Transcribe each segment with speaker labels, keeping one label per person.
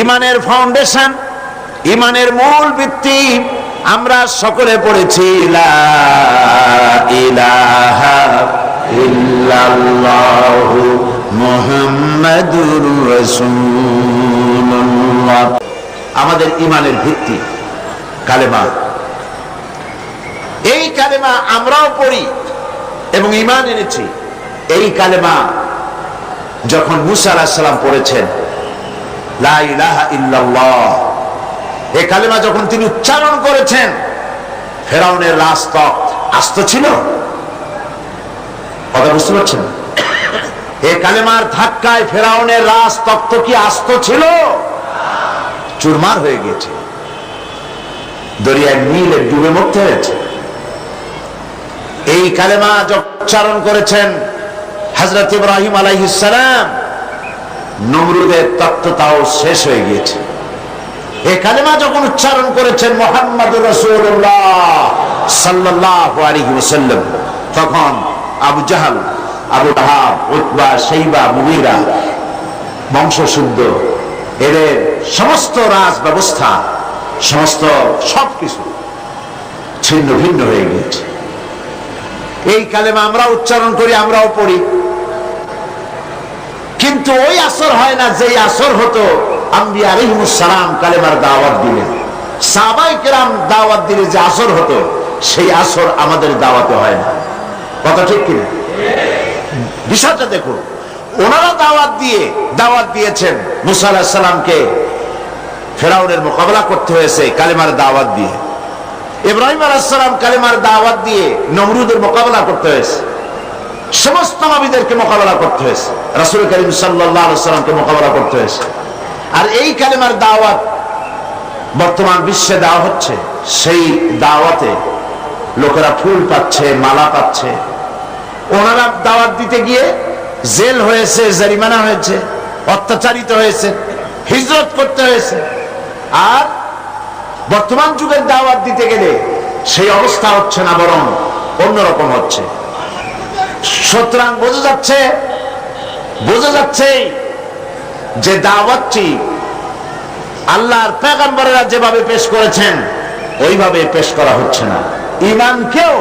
Speaker 1: ইমানের ফাউন্ডেশন, ইমানের মূল ভিত্তি আমরা সকলে পড়েছি লা ইলাহা ইল্লাল্লাহু মুহাম্মাদুর রাসূলুল্লাহ। আমাদের ইমানের ভিত্তি কালেমা। এই কালেমা আমরাও পড়ি এবং ইমান এনেছি। এই কালেমা যখন মুসা আলাইহিস সালাম পড়েছেন লা ইলাহা ইল্লাল্লাহ, এই কালেমা যখন তিনি উচ্চারণ করেছেন, ফেরাউনের রাজতক্ত আস্ত ছিল? কথা বুঝতে পারছেন? এই কালেমার ধাক্কায় ফেরাউনের রাজতক্ত কি আস্ত ছিল? চুরমার হয়ে গেছে, দরিয়ায় নীলে ডুবে মরতে হয়েছে। এই কালেমা উচ্চারণ করেছেন হযরত ইব্রাহিম আলাইহিস সালাম, নমরুদের তত্ত্বটাও শেষ হয়ে গিয়েছে। এই কালেমা যখন উচ্চারণ করেছেন মুহাম্মদুর রাসূলুল্লাহ সাল্লাল্লাহু আলাইহি ওয়াসাল্লাম, তখন আবু জাহল, আবু লাহাব, উতবা, শাইবা, মুগীরা বংশশুদ্ধ, এদের সমস্ত রাজ ব্যবস্থা, সমস্ত সবকিছু ছিন্ন ভিন্ন হয়ে গিয়েছে। এই কালেমা আমরা উচ্চারণ করি, আমরাও পড়ি, কিন্তু ওই আসর হয় না যেই আসর হতো আম্বিয়া আলাইহিমুস সালাম কালেমার দাওয়াত দিলেন, সাহাবায়ে কেরাম দাওয়াত দিলে যে আসর হতো, সেই আসর আমাদের দাওয়াতে হয় না। কথা ঠিক কিনা? বিষয়টা দেখুন, ওনারা দাওয়াত দিয়েছেন মুসা আলাইহিস সালামকে, ফেরাউনের মোকাবেলা করতে হয়েছে কালেমার দাওয়াত দিয়ে। ইব্রাহিম আলাইহিস সালাম কালেমার দাওয়াত দিয়ে নমরুদের মোকাবেলা করতে হয়েছে, সমস্ত নবীদেরকে মোকাবেলা করতে হয়েছে, রাসূল করিম সাল্লাল্লাহু আলাইহি ওয়াসাল্লামকে মোকাবেলা করতে হয়েছে। আর এই কালেমার দাওয়াত বর্তমান বিশ্বে দেওয়া হচ্ছে, সেই দাওয়াতে লোকেরা ফুল পাচ্ছে, মালা পাচ্ছে। ওনারা দাওয়াত দিতে গিয়ে জেল হয়েছে, জরিমানা হয়েছে, অত্যাচারিত হয়েছে, হিজরত করতে হয়েছে। আর বর্তমান যুগের দাওয়াত দিতে গেলে সেই অবস্থা হচ্ছে না, বরং অন্যরকম হচ্ছে। সুতরাং বোঝা যাচ্ছে যে দাওয়াতটি আল্লাহর পয়গম্বরেরা যেভাবে পেশ করেছেন ওইভাবে পেশ করা হচ্ছে না। ঈমানকেও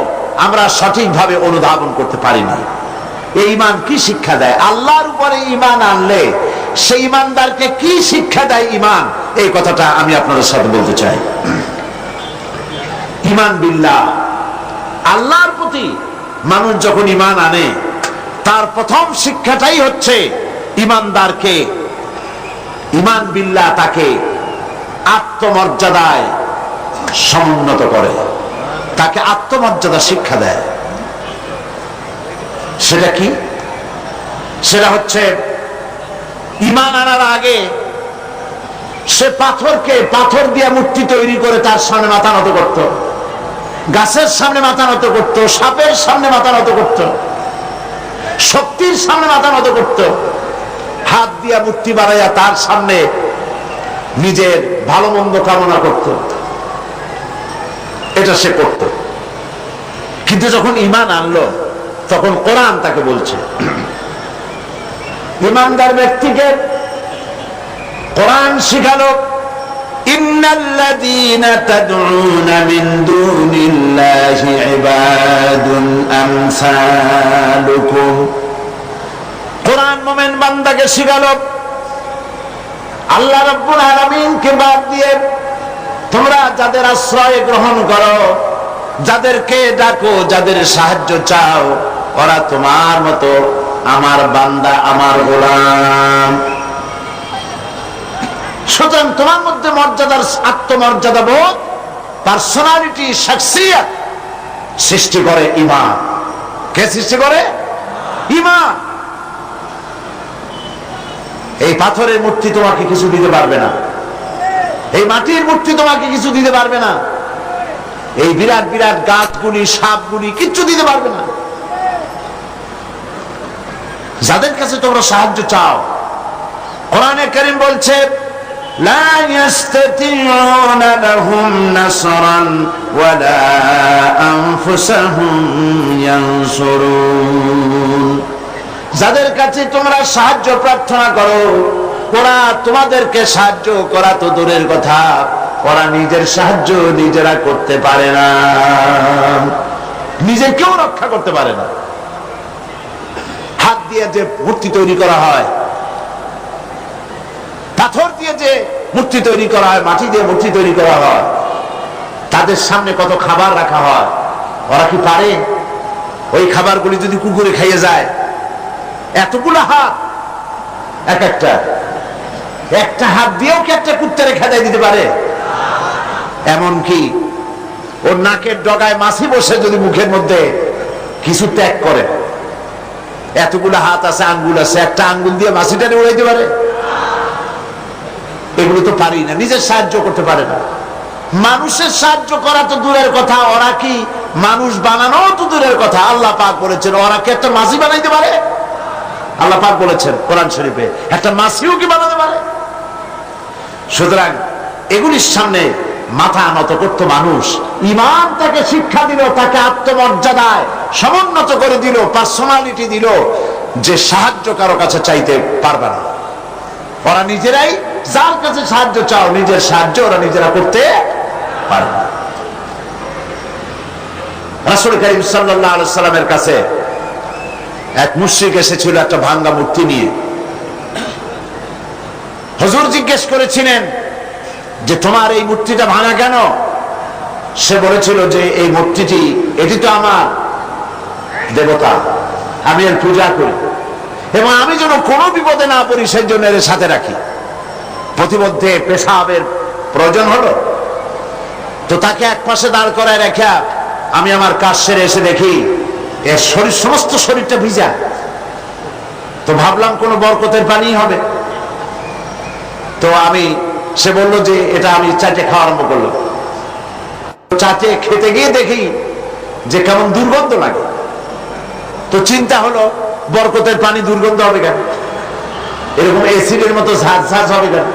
Speaker 1: আমরা সঠিকভাবে অনুধাবন করতে পারিনি। এই ঈমান কি শিক্ষা দেয়? আল্লাহর উপরে ঈমান আনলে সেই ঈমানদারকে কি শিক্ষা দেয় ঈমান, এই কথাটা আমি আপনাদের সাথে বলতে চাই। ঈমান বিল্লাহ, আল্লাহর প্রতি মানুষ যখন ঈমান আনে, তার প্রথম শিক্ষাটাই হচ্ছে ঈমানদারকে, ঈমান বিল্লাহ তাকে আত্মমর্যাদায় সমুন্নত করে, তাকে আত্মমর্যাদা শিক্ষা দেয়। সেটা কি? সেটা হচ্ছে ঈমান আনার আগে সে পাথর দিয়ে মূর্তি তৈরি করে তার সামনে মাথা নত করত, গাছের সামনে মাথা নত করত, সাপের সামনে মাথা নত করত, শক্তির সামনে মাথা নত করত, হাত দিয়া মূর্তি বানাইয়া তার সামনে নিজের ভালো মন্দ কামনা করত। এটা সে করত। কিন্তু যখন ঈমান আনলো, তখন কোরআন তাকে বলছে, ঈমানদার ব্যক্তিকে কোরআন শিখালো, ইন্নাল্লাযীনা তাদউনা মিন দুনিল্লাহি ইবাদুন আমসালুকুম। কোরআন মুমিন বান্দাকে শিখালো, আল্লাহ রাব্বুল আলামিনকে বাদ দিয়ে তোমরা যাদের আশ্রয় গ্রহণ করো, যাদেরকে ডাকো, যাদের সাহায্য চাও, ওরা তোমার মতো আমার বান্দা, আমার গোলাম। সুতরাং তোমার মধ্যে মর্যাদার, আত্মমর্যাদা বোধ, পার্সোনালিটি, শাখসিয়ত সৃষ্টি করে ঈমান। কে সৃষ্টি করে? ঈমান। এই পাথরের মূর্তি তোমাকে কিছু দিতে পারবে না, এই মাটির মূর্তি তোমাকে কিছু দিতে পারবে না, এই বিরাট বিরাট গাছগুলি, সাপগুলি কিচ্ছু দিতে পারবে না। যাদের কাছে তোমরা সাহায্য চাও, কোরআনে কারীম বলছে, লা ইস্তাতিউনা লাহুম নাসরান ওয়ালা আনফুসাহুম ইয়ানসুরুন। যাদের কাছে তোমরা সাহায্য প্রার্থনা করো, ওরা তোমাদেরকে সাহায্য করা তো দূরের কথা, ওরা নিজের সাহায্য নিজেরা করতে পারে না, নিজেকেও রক্ষা করতে পারে না। হাত দিয়ে যে মূর্তি তৈরি করা হয়, পাথর দিয়ে যে মূর্তি তৈরি করা হয়, মাটি দিয়ে মূর্তি তৈরি করা হয়, তাদের সামনে কত খাবার রাখা হয়, ওরা কি পারে ওই খাবারগুলি যদি কুকুরে খাইয়ে যায়? এতগুলো হাত, একটা হাত দিয়েও কি একটা কুত্তারে খেদাই দিতে পারে? এমনকি ওর নাকের ডগায় মাছি বসে যদি মুখের মধ্যে কিছু ত্যাগ করে, এতগুলো হাত আছে, আঙ্গুল আছে, একটা আঙ্গুল দিয়ে মাছিটারে উড়াইতে পারে? এগুলো তো পারি না, নিজের সাহায্য করতে পারে না। মানুষের সাহায্য করা তো দূরের কথা, ওরা কি মানুষ বানানো তো দূরের কথা। আল্লাহ পাক বলেছেন ওরা কি একটা মাছি বানাইতে পারে? আল্লাহ পাক বলেছেন কোরআন শরীফে একটা মাছিও কি বানাতে পারে? সুতরাং এগুলির সামনে মাথা নত করতো মানুষ। ঈমান তাকে শিক্ষা দিল, তাকে আত্মমর্যাদায় সমুন্নত করে দিল, পার্সোনালিটি দিল যে সাহায্য কারো কাছে চাইতে পারবে না। ওরা নিজেরাই, যার কাছে সাহায্য চাও, নিজের সাহায্য ওরা নিজেরা করতে পারে না। রাসূল করিম সাল্লাল্লাহু আলাইহি সাল্লামের কাছে এক মুশরিক এসেছিল একটা ভাঙা মূর্তি নিয়ে। হুজুর জিজ্ঞেস করেছিলেন যে তোমার এই মূর্তিটা ভাঙা কেন? সে বলেছিল যে এই মূর্তিটি, এটি তো আমার দেবতা, আমি এর পূজা করি এবং আমি যেন কোনো বিপদে না পড়ি সেই জন্য এর সাথে রাখি। প্রতিমধ্যে পেশাবের প্রয়োজন হলো তো তাকে এক পাশে দাঁড় করায় রেখে আমি আমার কাজ সেরে এসে দেখি এর শরীর, সমস্ত শরীরটা ভিজা। তো ভাবলাম কোনো বরকতের পানি হবে। তো সে বলল যে এটা আমি চাটে খাওয়া আরম্ভ করলাম। চাটে খেতে গিয়ে দেখি যে কেমন দুর্গন্ধ লাগে। তো চিন্তা হলো বরকতের পানি দুর্গন্ধ হবে কেন? এরকম এসিডের মতো ঝাঁঝ ঝাঁঝ হবে কেন?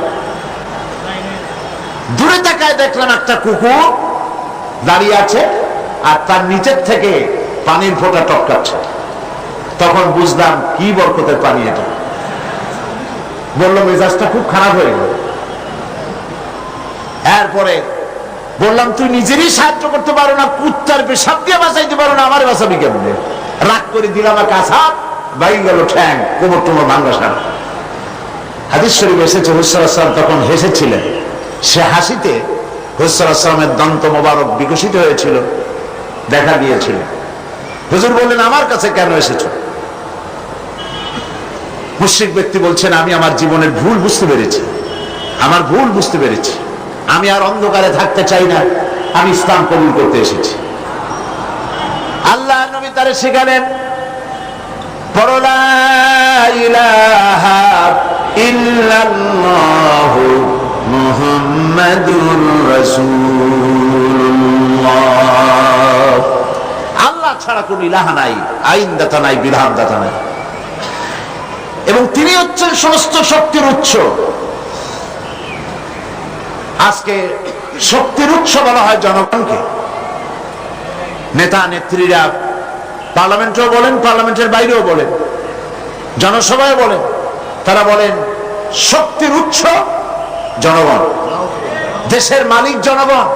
Speaker 1: দূরে তাকায় দেখলাম একটা কুকুর দাঁড়িয়ে আছে আর তার নিচের থেকে পানির ফোঁটা টপকাচ্ছে। তখন বুঝলাম কি বরকতের পানি এটা। বললো মেজাজটা খুব খারাপ হয়ে গেল। এরপরে বললাম তুই নিজেরই সাহায্য করতে পারো না, কুত্তার পেশাব দিয়ে বাঁচাইতে পারো না, আমার বাঁচাবি কেমনে? রাগ করে দিলাম এক আছাড়, বাইরে গেল ঠ্যাং, কোমর টোমর ভাঙ্গা সার। হাদিস শরীফ এসেছে হুজুর সাল্লাল্লাহু আলাইহি ওয়াসাল্লাম তখন হেসেছিলেন। সে হাসিতে হুজুর সাল্লাল্লাহু আলাইহি ওয়াসাল্লামের দন্ত মোবারক বিকশিত হয়েছিল, দেখা দিয়েছিল। হুজুর বললেন আমার কাছে কেন এসেছো? মুশরিক ব্যক্তি বলছেন আমি আমার জীবনের ভুল বুঝতে পেরেছি, আমার ভুল বুঝতে পেরেছি, আমি আর অন্ধকারে থাকতে চাই না, আমি ইসলাম কবুল করতে এসেছি। আল্লাহ নবী তারে শিখালেন পড়ো লা ইলাহা ইল্লাল্লাহু মুহাম্মাদুর রাসূলুল্লাহ। আল্লাহ ছাড়া কোনো ইলাহা নাই, আইনদাতা নাই, বিধানদাতা নাই, এবং তিনি হচ্ছেন সমস্ত শক্তির উৎস। আজকে শক্তির উৎস বলা হয় জনগণকে। নেতা নেত্রীরা পার্লামেন্টেও বলেন, পার্লামেন্টের বাইরেও বলেন, জনসভায় বলেন, তারা বলেন শক্তির উৎস জনগণ, দেশের মালিক জনগণ।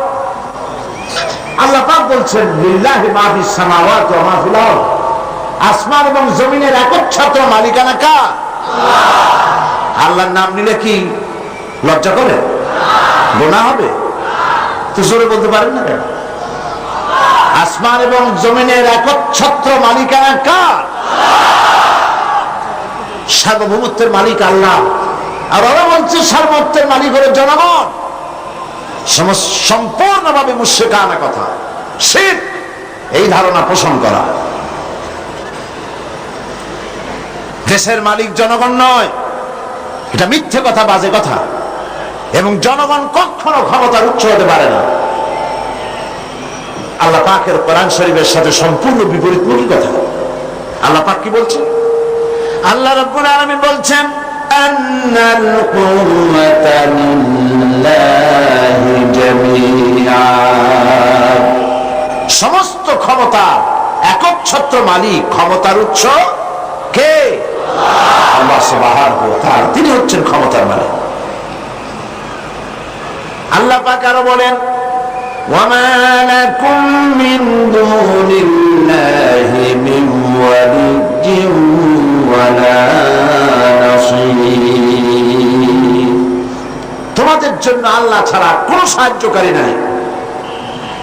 Speaker 1: আল্লাহ পাক বলছেন লিল্লাহি মা ফিস সামাওয়াতি ওয়া মা ফিল আরদ, আসমান এবং জমিনের একচ্ছত্র মালিকানা কার? আল্লাহ। আল্লাহর নাম নিলে কি লজ্জা করে? গুনাহ হবে? তো জোরে বলতে পারেন না কেন? আসমান এবং জমিনের একচ্ছত্র মালিকানা কার? সার্বভৌমত্বের মালিক আল্লাহ। আর ওরা বলছে সার্বভৌমত্বের মালিক হলো জনগণ। সম্পূর্ণভাবে মুশরিকানা কথা, শিরক, এই ধারণা পোষণ করা। দেশের মালিক জনগণ নয়, এটা মিথ্যে কথা, বাজে কথা। এবং জনগণ কখনো ক্ষমতার উৎস হতে পারে না। আল্লাহ পাকের কোরআন শরীফের সাথে সম্পূর্ণ বিপরীতমুখী কথা। আল্লাহ পাক কি বলছেন? আল্লাহ রাব্বুল আলামিন বলছেন আন্নাল কুওয়াতা লিল্লাহি জামিআ, সমস্ত ক্ষমতা একচ্ছত্র মালিক, ক্ষমতার উৎস কে? আল্লাহ। আল্লাহ সুবহানাহু ওয়া তাআলা, তিনি হচ্ছেন ক্ষমতার মালিক। আল্লাহ পাক আরো বলেন, ওয়ামা লাকুম মিন দুনিল্লাহি মিন ওয়ালিয়্যিন ওয়ালা নাসীর। তোমাদের জন্য আল্লাহ ছাড়া কোনো সাহায্যকারী নাই,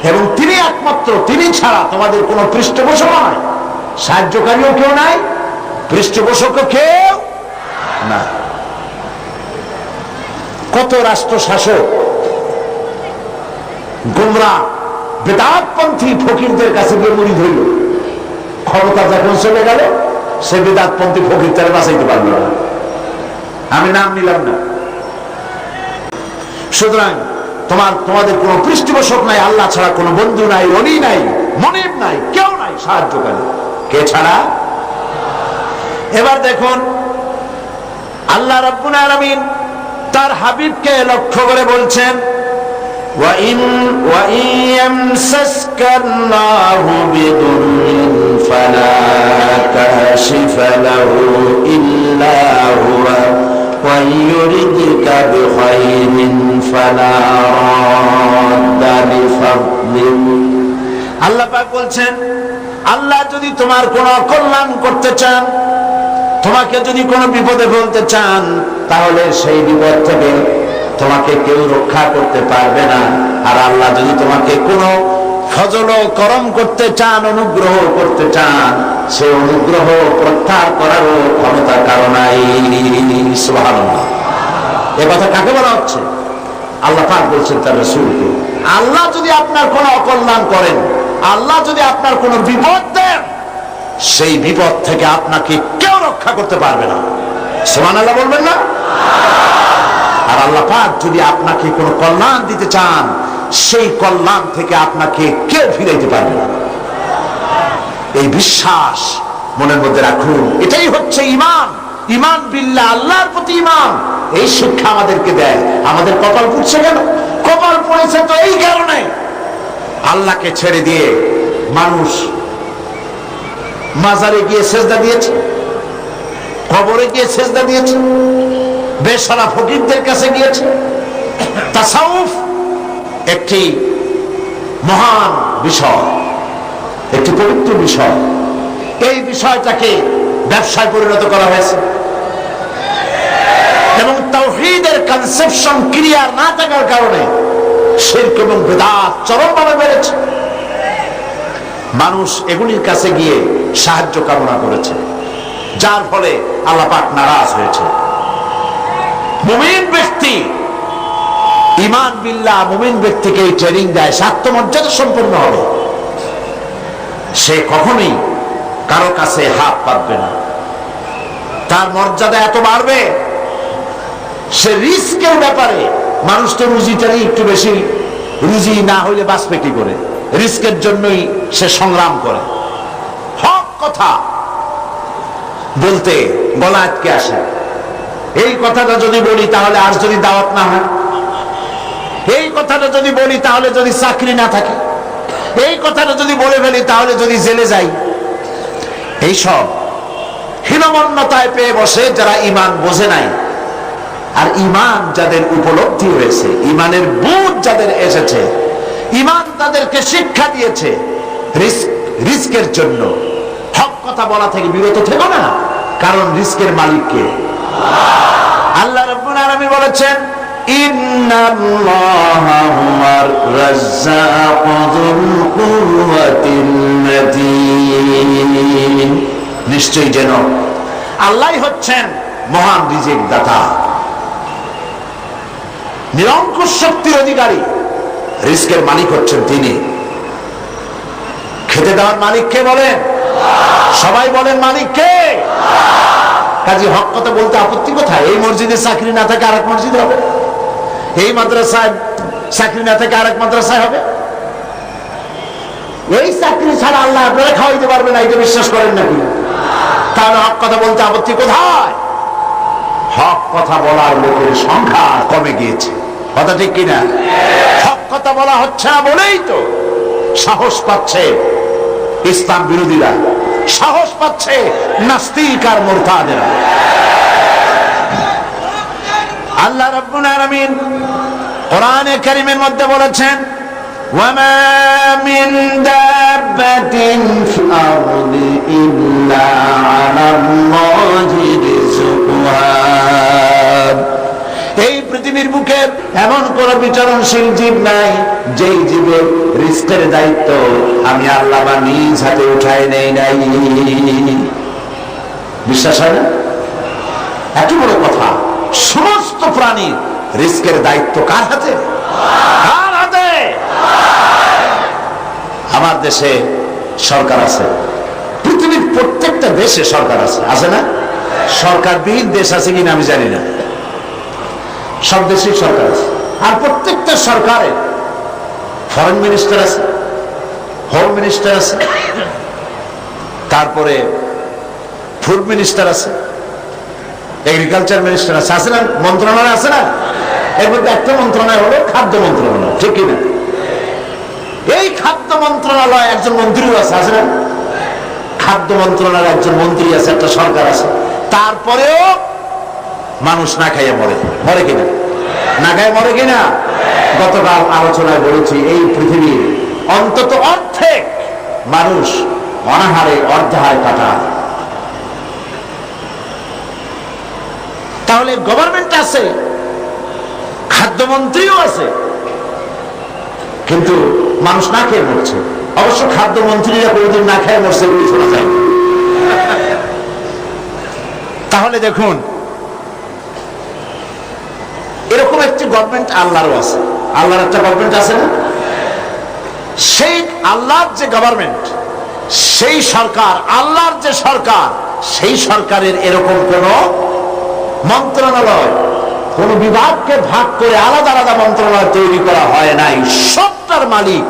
Speaker 1: এবং তিনি একমাত্র, তিনি ছাড়া তোমাদের কোনো পৃষ্ঠপোষক নাই, সাহায্যকারীও কেউ নাই, পৃষ্ঠপোষকও কেউ না। কত রাষ্ট্র শাসক গোমরা বেদাতপন্থী ফকিরদের কাছে গিয়ে মুড়ি ধরল, ক্ষমতা যখন চলে গেল সে বেদাতপন্থী ফকির তারা বাঁচাইতে পারল না। আমি নাম নিলাম না। সুতরাং তোমাদের কোনো পৃষ্ঠপোষক নাই, আল্লাহ ছাড়া কোনো বন্ধু নাই, অলি নাই, মনিব নাই, কেউ নাই সাহায্যকারী। কে ছাড়া? এবার দেখুন আল্লাহ রাব্বুল আলামিন তার হাবিবকে লক্ষ্য করে বলছেন, وَإِنْ يَمْسَسْكَ اللَّهُ بِضُرٍّ فَلَا كَاشِفَ لَهُ إِلَّا هُوَ وَإِنْ يُرِدْكَ بِخَيْرٍ فَلَا رَادَّ لِفَضْلِهِ। আল্লাহ পাক বলছেন, আল্লাহ যদি তোমার কোনো কল্যাণ করতে চান, তোমাকে যদি কোনো বিপদে ফেলতে চান, তাহলে সেই বিপদ থেকে তোমাকে কেউ রক্ষা করতে পারবে না। আর আল্লাহ যদি তোমাকে কোনো ফজল ও করম করতে চান, অনুগ্রহ করতে চান, সে অনুগ্রহ প্রত্যাহার করারও ক্ষমতা কারো নাই। সুবহানাল্লাহ। এ কথা কাকে বলা হচ্ছে? আল্লাহ পাক বলছেন তার রাসূলকে, আল্লাহ যদি আপনার কোনো অকল্যাণ করেন, আল্লাহ যদি আপনার কোনো বিপদ দেন, সেই বিপদ থেকে আপনাকে কেউ রক্ষা করতে পারবে না। সুবহানাল্লাহ বলবেন না? আর আল্লাহ পাক যদি আপনাকে কোনো কল্যাণ দিতে চান, সেই কল্যাণ থেকে আপনাকে কেউ ফিরাইতে পারবে না। এই বিশ্বাস মনের মধ্যে রাখুন। এটাই হচ্ছে ঈমান। ঈমান বিল্লাহ, আল্লাহর প্রতি ঈমান। এই শিক্ষা আমাদেরকে দেয়। আমাদের কপাল পুড়ছে কেন? কপাল পড়েছে তো এই কারণে, আল্লাহকে ছেড়ে দিয়ে মানুষ মাজারে গিয়ে সেজদা দিয়েছে, কবরে গিয়ে সেজদা দিয়েছে, বেশরা ফকিরদের কাছে গিয়েছে। তাসাউফ একটি মহান বিষয়, একটি পবিত্র বিষয়। এই বিষয়টাকে ব্যবসায় পরিণত করা হয়েছে, এবং তাওহীদের কনসেপশন ক্লিয়ার না থাকার কারণে শিরক এবং বিদআত চরমভাবে বেড়েছে। মানুষ এগুলির কাছে গিয়ে সাহায্য কামনা করেছে, যার ফলে আল্লাহ পাক নারাজ হয়েছে। মুমিন ব্যক্তি, ঈমান বিল্লাহ মুমিন ব্যক্তিকে এই ট্রেনিং দেয়, আত্মমর্যাদা সম্পন্ন হবে। সে কখনোই কারো কাছে হাত পাতবে না, তার মর্যাদা এত বাড়বে। সে রিস্কের ব্যাপারে, মানুষ তো রুজিটারই একটু বেশি, রুজি না হইলে বাঁচবে কি করে, রিস্কের জন্যই সে সংগ্রাম করে। হক কথা বলতে গলা আটকে আসে। এই কথাটা যদি বলি তাহলে আর যদি দাওয়াত না হয়, এই কথাটা যদি বলি তাহলে যদি চাকরি না থাকে, এই কথাটা যদি বলে ফেলি তাহলে যদি জেলে যাই, এইসব হীনমন্যতায় পেয়ে বসে যারা ঈমান বোঝে নাই। আর ঈমান যাদের উপলব্ধি হয়েছে, ঈমানের বুঝ যাদের এসেছে, ঈমান তাদেরকে শিক্ষা দিয়েছে, রিস্কের জন্য হক কথা বলা থেকে বিরত থেকো না, কারণ রিস্কের মালিক কে? আল্লাহ রাব্বুল আলামিন বলেছেন, ইন্নাল্লাহা হুয়ার রাজ্জাকু যুল কুওয়াতিল মাতিন। নিশ্চয়ই যেন আল্লাহই হচ্ছেন মহান রিজিক দাতা, নিরঙ্কুশ শক্তির অধিকারী। রিস্কের মালিক হচ্ছেন তিনি। খেতে দেওয়ার মালিক কে বলেন? সবাই বলেন মালিক কে? কাজী হক কথা বলতে আপত্তি কোথায়? এই মসজিদে চাকরি না থাকে আরেক মসজিদ হবে, এই মাদ্রাসায় চাকরি না থাকে আরেক মাদ্রাসায় হবে। এই চাকরি ছাড়া আল্লাহ আপনারা খাওয়াইতে পারবে না, এটা বিশ্বাস করেন নাকি? তাহলে হক কথা বলতে আপত্তি কোথায়? হক কথা বলার লোকের সংখ্যা কমে গিয়েছে, কথা ঠিক কিনা? হক কথা বলা হচ্ছে না বলেই তো সাহস পাচ্ছে ইসলাম বিরোধীরা, সাহস পাচ্ছে নাস্তিক আর মুরতাদেরা। আল্লাহ রাব্বুল আলামিন কোরআনে কারীমের মধ্যে বলেছেন, ওয়ামা মিন দাব্বাতিন ফিল আরদি ইল্লা আলাল্লাহি রিজকুহা। এই পৃথিবীর বুকে এমন কোন বিচরণশীল জীব নাই যেই জীবের রিস্কের দায়িত্ব আমি আল্লাহ বা নিজ হাতে উঠাই নেই নাই। বিশ্বাস হয় না? এত বড় কথা, সমস্ত প্রাণীর রিস্কের দায়িত্ব কার হাতে? কার হাতে? আমার দেশে সরকার আছে, পৃথিবীর প্রত্যেকটা দেশে সরকার আছে, আছে না? সরকারবিহীন দেশ আছে কিনা আমি জানি না, সব দেশেই সরকার আছে। আর প্রত্যেকটা সরকারের ফরেন মিনিস্টার আছে, হোম মিনিস্টার আছে, তারপরে ফুড মিনিস্টার আছে, এগ্রিকালচার মিনিস্টার আছে, আছে না? মন্ত্রণালয় আছে না? এর মধ্যে একটা মন্ত্রণালয় হলো খাদ্য মন্ত্রণালয়, ঠিক কিনা? এই খাদ্য মন্ত্রণালয় একজন মন্ত্রীও আছে, আছে না? খাদ্য মন্ত্রণালয় একজন মন্ত্রী আছে, একটা সরকার আছে। তারপরেও মানুষ না খাইয়ে মরে, মরে কিনা? না খাইয়ে মরে কিনা? গতকাল আলোচনায় বলেছি, এই পৃথিবীর অন্তত অর্ধেক মানুষ অনাহারে অর্ধাহারে কাটায়। তাহলে গভর্নমেন্ট আছে, খাদ্যমন্ত্রীও আছে, কিন্তু মানুষ না খেয়ে মরছে। অবশ্য খাদ্যমন্ত্রীরা কোনোদিন না খেয়ে মরছে বলে শোনা যায়। তাহলে দেখুন, এরকম একটি গভর্নমেন্ট আল্লাহরও আছে। আল্লাহর একটা গভর্নমেন্ট আছে না? সেই আল্লাহর যে গভর্নমেন্ট, সেই সরকার, আল্লাহর যে সরকার, সেই সরকারের এরকম কোন মন্ত্রণালয়, কোন বিভাগকে ভাগ করে আলাদা আলাদা মন্ত্রণালয় তৈরি করা হয় নাই। সবটার মালিক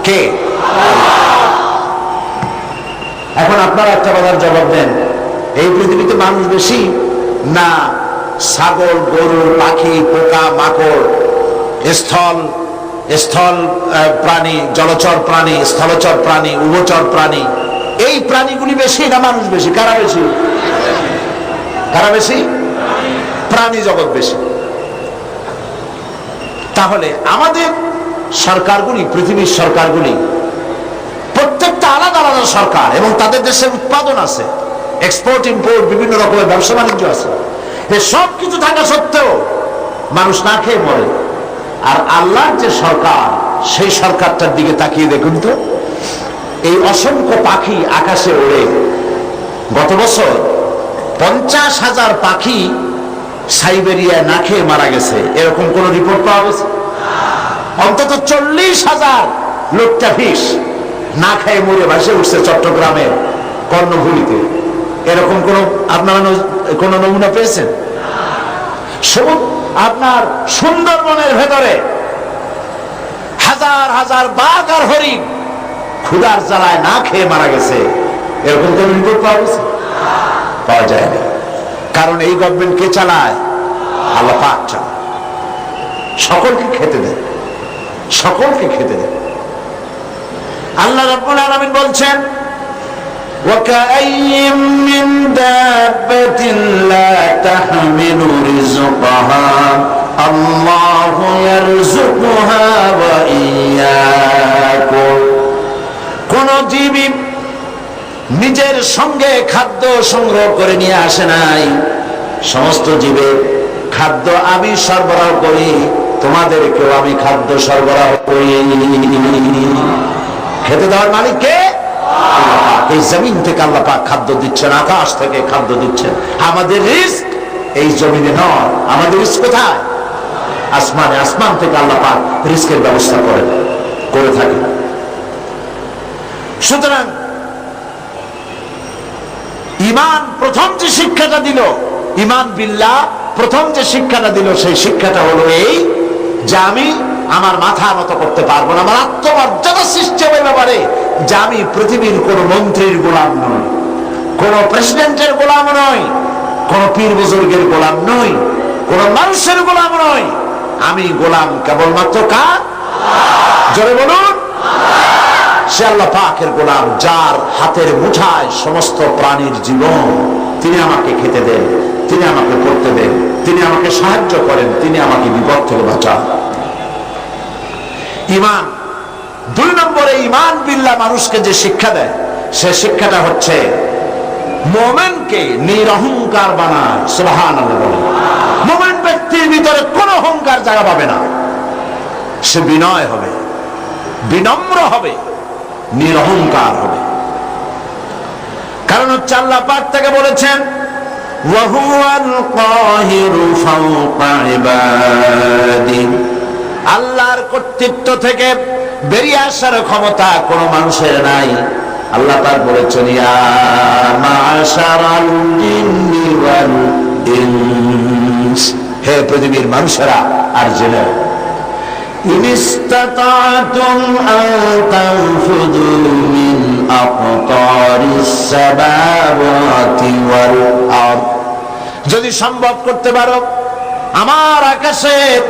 Speaker 1: কে? এখন আপনারা একটা কথার জবাব দেন, এই পৃথিবীতে মানুষ বেশি না ছাগল, গরু, পাখি, পোকা, মাকড়, স্থল প্রাণী, জলচর প্রাণী, স্থলচর প্রাণী, উভচর প্রাণী, এই প্রাণীগুলি বেশি না মানুষ বেশি? কারা বেশি? কারা বেশি? প্রাণী জগৎ বেশি। তাহলে আমাদের সরকারগুলি, পৃথিবীর সরকারগুলি প্রত্যেকটা আলাদা আলাদা সরকার, এবং তাদের দেশের উৎপাদন আছে, এক্সপোর্ট ইম্পোর্ট, বিভিন্ন রকমের ব্যবসা বাণিজ্য আছে। সব কিছু থাকা সত্ত্বেও মানুষ না খেয়ে মরে। আর আল্লাহর যে সরকার, সেই সরকারটার দিকে তাকিয়ে দেখুন তো, এই অসংখ্য পাখি আকাশে ওড়ে। গত বছর 50,000 পাখি সাইবেরিয়ায় না খেয়ে মারা গেছে, এরকম কোন রিপোর্ট পাওয়া গেছে? অন্তত 40,000 লোকটাফিস না খেয়ে মরে ভাসে উঠছে চট্টগ্রামের কর্ণফুলীতে। এরকম কোন আপনারা কোন নমুনা পেয়েছেন? আপনার সুন্দরবনের ভেতরে হাজার হাজার বাঘ আর হরিণ ক্ষুধার জ্বালায় না খেয়ে মারা গেছে, এরকম কোন রিপোর্ট পাওয়া গেছে? পাওয়া যায়নি। কারণ এই গভর্নমেন্ট কে চালায়? আল্লাহ পাক চালায়। সকলকে খেতে দেয়, সকলকে খেতে দেয়। আল্লাহ রাব্বুল আলামিন বলছেন, وَكَأَيٍّ مِّن دَابَّةٍ لَّا تَحْمِلُ رِزْقَهَا اللَّهُ يَرْزُقُهَا وَإِيَّاكُمْ। কোন জীবই নিজের সঙ্গে খাদ্য সংগ্রহ করে নিয়ে আসে নাই। সমস্ত জীবের খাদ্য আমি সরবরাহ করি, তোমাদেরকেও আমি খাদ্য সরবরাহ করি। খেতে দেওয়ার মালিক কে? এই জমিন থেকে আল্লাহ পাক খাদ্য দিচ্ছেন, আকাশ থেকে খাদ্য দিচ্ছেন। আমাদের রিস্ক এই জমিনে নয়, আমাদের রিস্ক কোথায়? আসমানে। আসমান থেকে আল্লাহ পাক রিস্কের ব্যবস্থা করে থাকে। সুতরাং ঈমান প্রথম যে শিক্ষাটা দিল, ঈমান বিল্লাহ প্রথম যে শিক্ষাটা দিল, সেই শিক্ষাটা হলো এই যে আমি আমার মাথা নত করতে পারবো না, আমার আত্মমর্যাদা সিস্টেমের ব্যাপারে, যে আমি পৃথিবীর কোন মন্ত্রীর গোলাম নই, কোন প্রেসিডেন্টের গোলাম নই, কোন পীর বুজুর্গের গোলাম নই, কোন মানুষের গোলাম নই। আমি গোলাম কেবলমাত্র কার? জোরে বলুন। সে আল্লাহ পাকের গোলাম, যার হাতের মুঠায় সমস্ত প্রাণীর জীবন। তিনি আমাকে খেতে দেন, তিনি আমাকে পড়তে দেন, তিনি আমাকে সাহায্য করেন, তিনি আমাকে বিপদ থেকে বাঁচান। ঈমান। 2 নম্বরে ঈমান বিল্লাহ মানুষকে যে শিক্ষা দেয়, সে শিক্ষাটা হচ্ছে মুমিনকে নিরহংকার বানায়। সুবহানাল্লাহ বলেন। মুমিন ব্যক্তির ভিতরে কোনো অহংকার জায়গা পাবে না। সে বিনয় হবে, বিনম্র হবে, নিরহংকার হবে। কারণ হচ্ছে আল্লাহ পাক তাকে বলেছেন ওয়া হুয়াল কাহিরু ফাওকা ইবাদি। আল্লাহর কর্তৃত্ব থেকে বেরিয়ে আসার ক্ষমতা কোনো মানুষের নাই। আল্লাহ পাক বলেছেন ইয়া মাশারাল জিন্নি ওয়াল ইনস, হে পৃথিবীর মানুষেরা আর জিনেরা, ইন ইসতাতা'তুম আন তানফুযু মিন আকতারিস সামাওয়াতি ওয়াল আরদ, যদি সম্ভব করতে পারো আমার আকাশের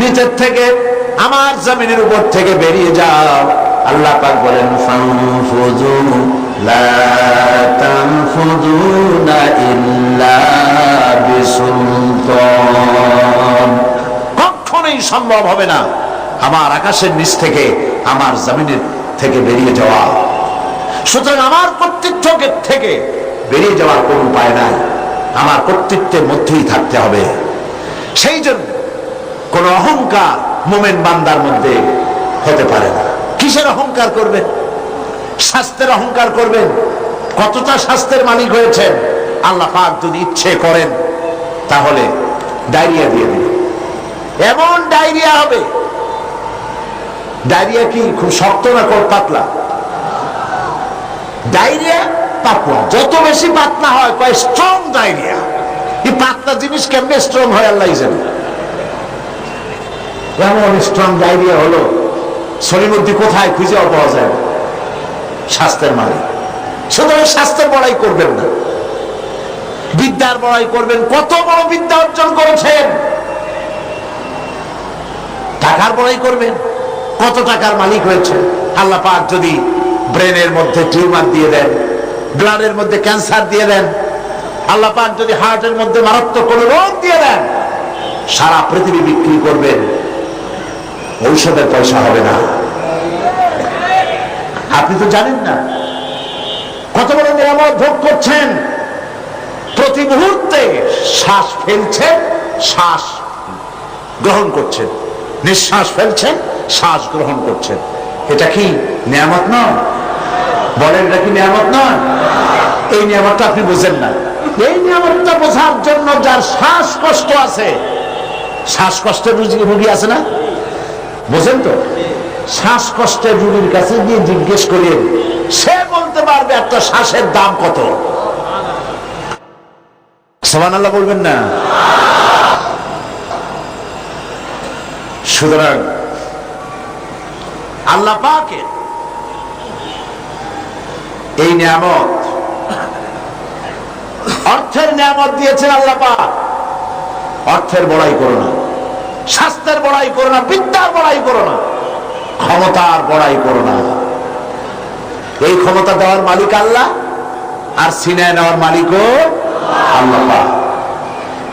Speaker 1: নিচের থেকে, আমার জমিনের উপর থেকে বেরিয়ে যাও। আল্লাহ পাক বলেন ফানফুযু লা তানফুযুনা ইল্লা বিসুলতান, কখনোই সম্ভব হবে না আমার আকাশের নিচ থেকে, আমার জমিনের থেকে বেরিয়ে যাওয়া। সুতরাং আমার কর্তৃত্ব থেকে বেরিয়ে যাওয়ার কোন উপায় নাই, আমার কর্তৃত্বের মধ্যেই থাকতে হবে। সেই জন্য কোন অহংকার মুমিন বান্দার মধ্যে হতে পারে না। কিসের অহংকার করবেন? স্বাস্থ্যের অহংকার করবেন। কতটা স্বাস্থ্যের মালিক হয়েছেন, আল্লাহ পাক যদি ইচ্ছে করেন তাহলে ডায়রিয়া দিয়ে দিবেন, এমন ডায়রিয়া হবে। ডায়রিয়া কি খুব শক্ত না খুব পাতলা? ডায়রিয়া পাতলা, যত বেশি পাতলা হয় কয় স্ট্রং ডায়রিয়া। এই পাতলা জিনিস কেমনে স্ট্রং হয় আল্লাহ জানে। এমন স্ট্রং ডায়রিয়া হলো শরীরমধ্যে কোথায় খুঁজেও পাওয়া যায়। স্বাস্থ্যের মালিক। সুতরাং স্বাস্থ্যের বড়াই করবেন না, বিদ্যার বড়াই করবেন। কত বড় বিদ্যা অর্জন করেছেন, টাকার বড়াই করবেন। কত টাকার মালিক হয়েছে। আল্লাহ পাক যদি ব্রেনের মধ্যে টিউমার দিয়ে দেন, ব্লাডের মধ্যে ক্যান্সার দিয়ে দেন, আল্লাহ পাক যদি হার্টের মধ্যে মারাত্মক কোনো রোগ দিয়ে দেন, সারা পৃথিবী বিক্রি করবেন, ঔষধের পয়সা হবে না। আপনি তো জানেন না কত বড় নিয়ামত ভোগ করছেন। প্রতি মুহূর্তে শ্বাস ফেলছেন, শ্বাস গ্রহণ করছেন, নিঃশ্বাস ফেলছেন, শ্বাস গ্রহণ করছেন। এটা কি নিয়ামত নয়? বলেন, এটা কি নিয়ামত নয়? এই নিয়ামতটা আপনি বুঝেন না। এই নিয়ামতটা বোঝার জন্য যার শ্বাসকষ্ট আছে, শ্বাসকষ্টের রোগী আছে না, বুঝেন তো? শ্বাসকষ্টের রোগীর কাছে গিয়ে জিজ্ঞেস করেন, সে বলতে পারবে একটা শ্বাসের দাম কত। সুবহানাল্লাহ বলবেন না? সুতরাং আল্লাহ পাকের এই নিয়ামত, অর্থের নিয়ামত দিয়েছেন আল্লাহ পাক। অর্থের বড়াই করো না, স্বাস্থ্যের বড়াই করো না, বিদ্যার বড়াই করো না, ক্ষমতার বড়াই করো না। এই ক্ষমতা দেওয়ার মালিক আল্লাহ, আর সিনায় নেওয়ার মালিকও আল্লাহ পাক।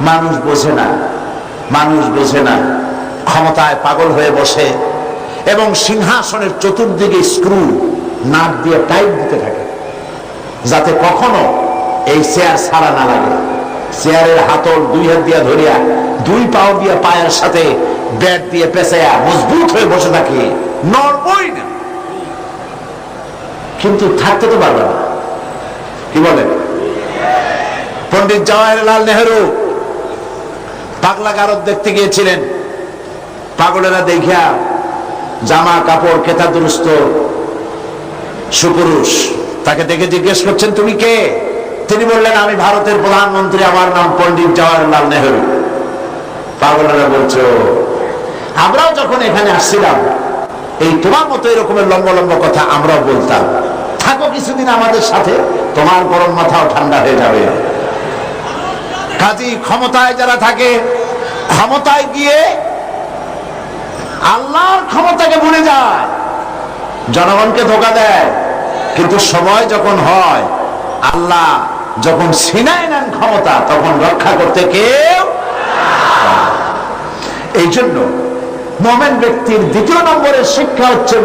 Speaker 1: মানুষ বোঝে না, মানুষ বোঝে না, ক্ষমতায় পাগল হয়ে বসে এবং সিংহাসনের চতুর্দিকে স্ক্রু নাট দিয়ে টাইট দিতে থাকে, যাতে কখনো এই চেয়ার ছাড়া না লাগে। চেয়ারের হাতল 2 হাত দিয়ে ধরিয়া 2 পাও দিয়ে পায়ের সাথে ব্যাট দিয়ে পেঁচাইয়া মজবুত হয়ে বসে থাকে, নড়বই না। কিন্তু থাকতে তো পারবে না। কি বলেন? পণ্ডিত জওয়াহরলাল নেহেরু পাগলা গারদ দেখতে গিয়েছিলেন। পাগলেরা দেখিয়া জামা কাপড় কেতা দুরস্ত সুপুরুষ, তাকে দেখে জিজ্ঞেস করছেন, তুমি কে? তিনি বললেন, আমি ভারতের প্রধানমন্ত্রী, আমার নাম পণ্ডিত জওয়াহরলাল নেহেরু। পাগলেরা বলছে, আমরাও যখন এখানে আসছিলাম এই তোমার মতো এরকমের লম্বা লম্বা কথা আমরাও বলতাম। থাকো কিছুদিন আমাদের সাথে, তোমার গরম মাথাও ঠান্ডা হয়ে যাবে। কাজী ক্ষমতায় যারা থাকে, ক্ষমতায় গিয়ে আল্লাহর ক্ষমতাকে ভুলে যায়, জনগণকে ধোঁকা দেয়। কিন্তু সময় যখন হয়, আল্লাহ যখন সিনায় নেন ক্ষমতা তখন রক্ষা করতে কেউ। এই জন্য মুমিন ব্যক্তির দ্বিতীয় নম্বরের শিক্ষা হচ্ছে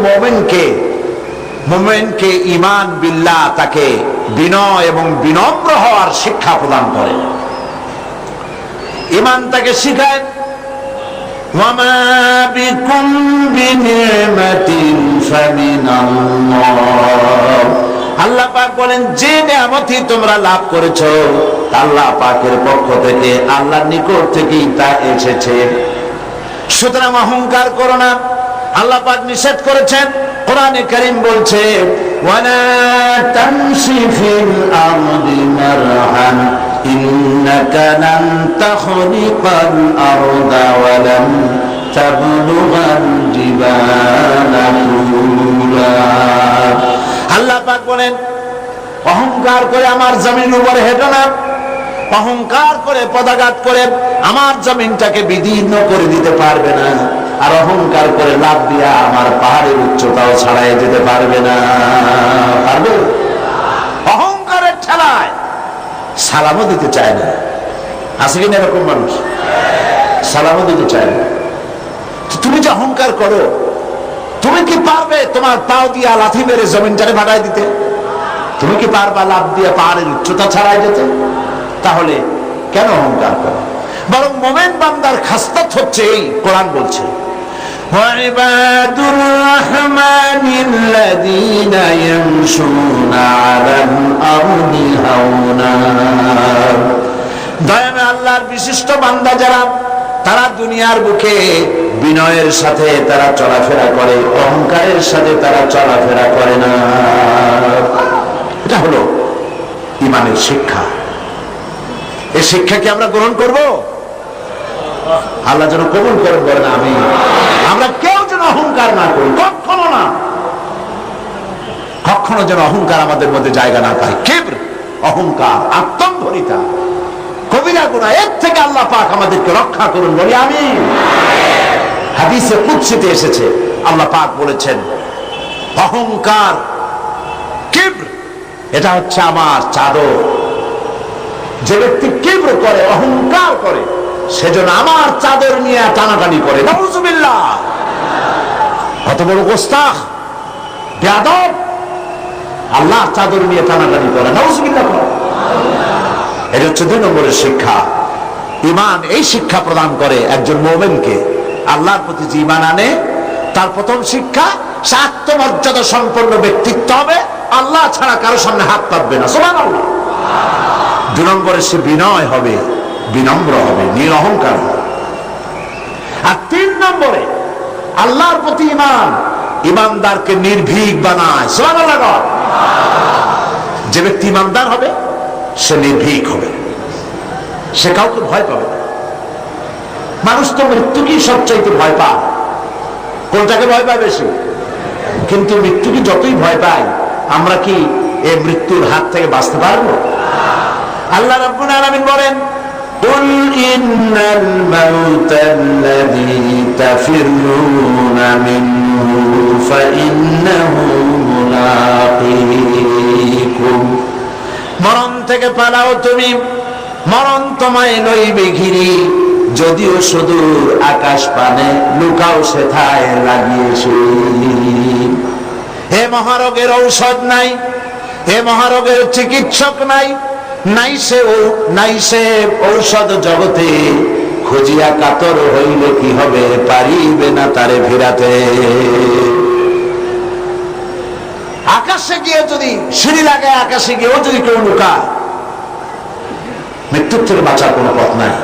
Speaker 1: মুমিনকে ঈমান বিল্লাহ, তাকে বিনয় এবং বিনম্র হওয়ার শিক্ষা প্রদান করে। ঈমান তাকে শিখায় ওয়ামা বিকুম বিনিমাতিন ফামিনাল্লাহ। আল্লাহ পাক বলেন, যে নিয়ামতই তোমরা লাভ করেছো আল্লাহ পাকের পক্ষ থেকে, আল্লাহর নিকট থেকেই তা এসেছে। সুতরাং অহংকার করো না। আল্লাহ পাক নিষেধ করেছেন। কোরআনে কারীম বলছে ওয়ালা তামশি ফিল আরদি মারহান ইন্নাকা লান তাখরিকাল আরদা ওয়া লান তাবলুগাল জিবালা তুলা। আল্লাহ পাক বলেন, অহংকার করে আমার জমিনের উপরে হেঁটো না, অহংকার করে পদাঘাত করে আমার জমিনটাকে বিদীর্ণ করে দিতে পারবে না, আর অহংকার করে লাভ দিয়া আমার পাহাড়ের উচ্চতাও ছাড়াই যেতে পারবে না। পারবে? অহংকারের ঠেলায় সালামও দিতে চায় না। আছে কিনা এরকম মানুষ? সালামও দিতে চায় না। তুমি যে অহংকার করো, তুমি কি পারবে তোমার পাও দিয়া লাথি মেরে জমিনটারে ভাড়ায় দিতে? তুমি কি পারবা লাভ দিয়ে পাহাড়ের উচ্চতা ছাড়াই যেতে? তাহলে কেন অহংকার করো? বরং মুমিন বান্দার খাসলাত হচ্ছে এই, কোরআন বলছে ওয়াইবাদুর রাহমানিল্লাযীনা ইয়ামশুনা আলাল আরদি হাওনা। দয়াময় আল্লাহর বিশিষ্ট বান্দা যারা, তারা দুনিয়ার বুকে বিনয়ের সাথে তারা চলাফেরা করে, অহংকারের সাথে তারা চলাফেরা করে না। এটা হলো ঈমানের শিক্ষা। এই শিক্ষা কি আমরা গ্রহণ করব? আল্লাহ যেন কবুল করেন, বলেন আমিন। আমরা কেউ যেন অহংকার না করি, কখনো না, কখনো যেন অহংকার আমাদের মধ্যে জায়গা না পায়। কিবর, অহংকার, আত্মম্ভরিতা কবিরা গুনাহ, এর থেকে আল্লাহ পাক আমাদেরকে রক্ষা করুন, বলি আমিন। হাদিসে কুদসিতে এসেছে, আল্লাহ পাক বলেছেন অহংকার, কিবর, এটা হচ্ছে আমার চাদর। যে ব্যক্তি কিবর করে, অহংকার করে, সেজন্য আমার চাদর নিয়ে টানাটানি করে। নাউজুবিল্লাহ। কত বড় গোস্তাখ, বেয়াদব, আল্লাহর চাদর নিয়ে টানাটানি করে। নাউজুবিল্লাহ। এটা হচ্ছে 2 নম্বরের শিক্ষা। ঈমান এই শিক্ষা প্রদান করে একজন মুমিনকে। আল্লাহর প্রতি যে ঈমান আনে, তার প্রথম শিক্ষা, সে আত্মমর্যাদা সম্পন্ন ব্যক্তিত্ব হবে, আল্লাহ ছাড়া কারো সামনে হাত পাতবে না। সুবহানাল্লাহ। 2 নম্বরে সে বিনয় হবে, বিনম্র হবে, নিরহংকার হবে। আর 3 নম্বরে আল্লাহর প্রতি ঈমান ঈমানদারকে নির্ভীক বানায়। সুবহানাল্লাহ। যে ব্যক্তি ঈমানদার হবে সে নির্ভীক হবে, সে কাউকে ভয় পাবে না। মানুষ তো মৃত্যুকেই সবচাইতে ভয় পায়। কোনটাকে ভয় পায় বেশি? কিন্তু মৃত্যুকে যতই ভয় পাই, আমরা কি এই মৃত্যুর হাত থেকে বাঁচতে পারবো? আল্লাহ রাব্বুল আলামিন বলেন কুল ইন্নাল মাউতাল্লাযী তাফিরুনা মিনহু ফাইন্নাহু মুলাকীকুম। মরণ থেকে পালাও তুমি, মরণ তোমায় লইবে ঘিরে, যদিও সুদূর আকাশ পানে লুকাও সেথায় লাগিয়েছে। হে মহারোগের ঔষধ নাই, হে মহারোগের চিকিৎসক নাই, নাই সে ঔষধ জগতে, খুঁজিয়া কাতর হইলে কি হবে, পারিবে না তারে ফিরাতে। আকাশে গিয়ে যদি সিঁড়ি লাগে, আকাশে গিয়েও যদি কেউ লুকায়, মৃত্যুর থেকে বাঁচার কোনো পথ নাই।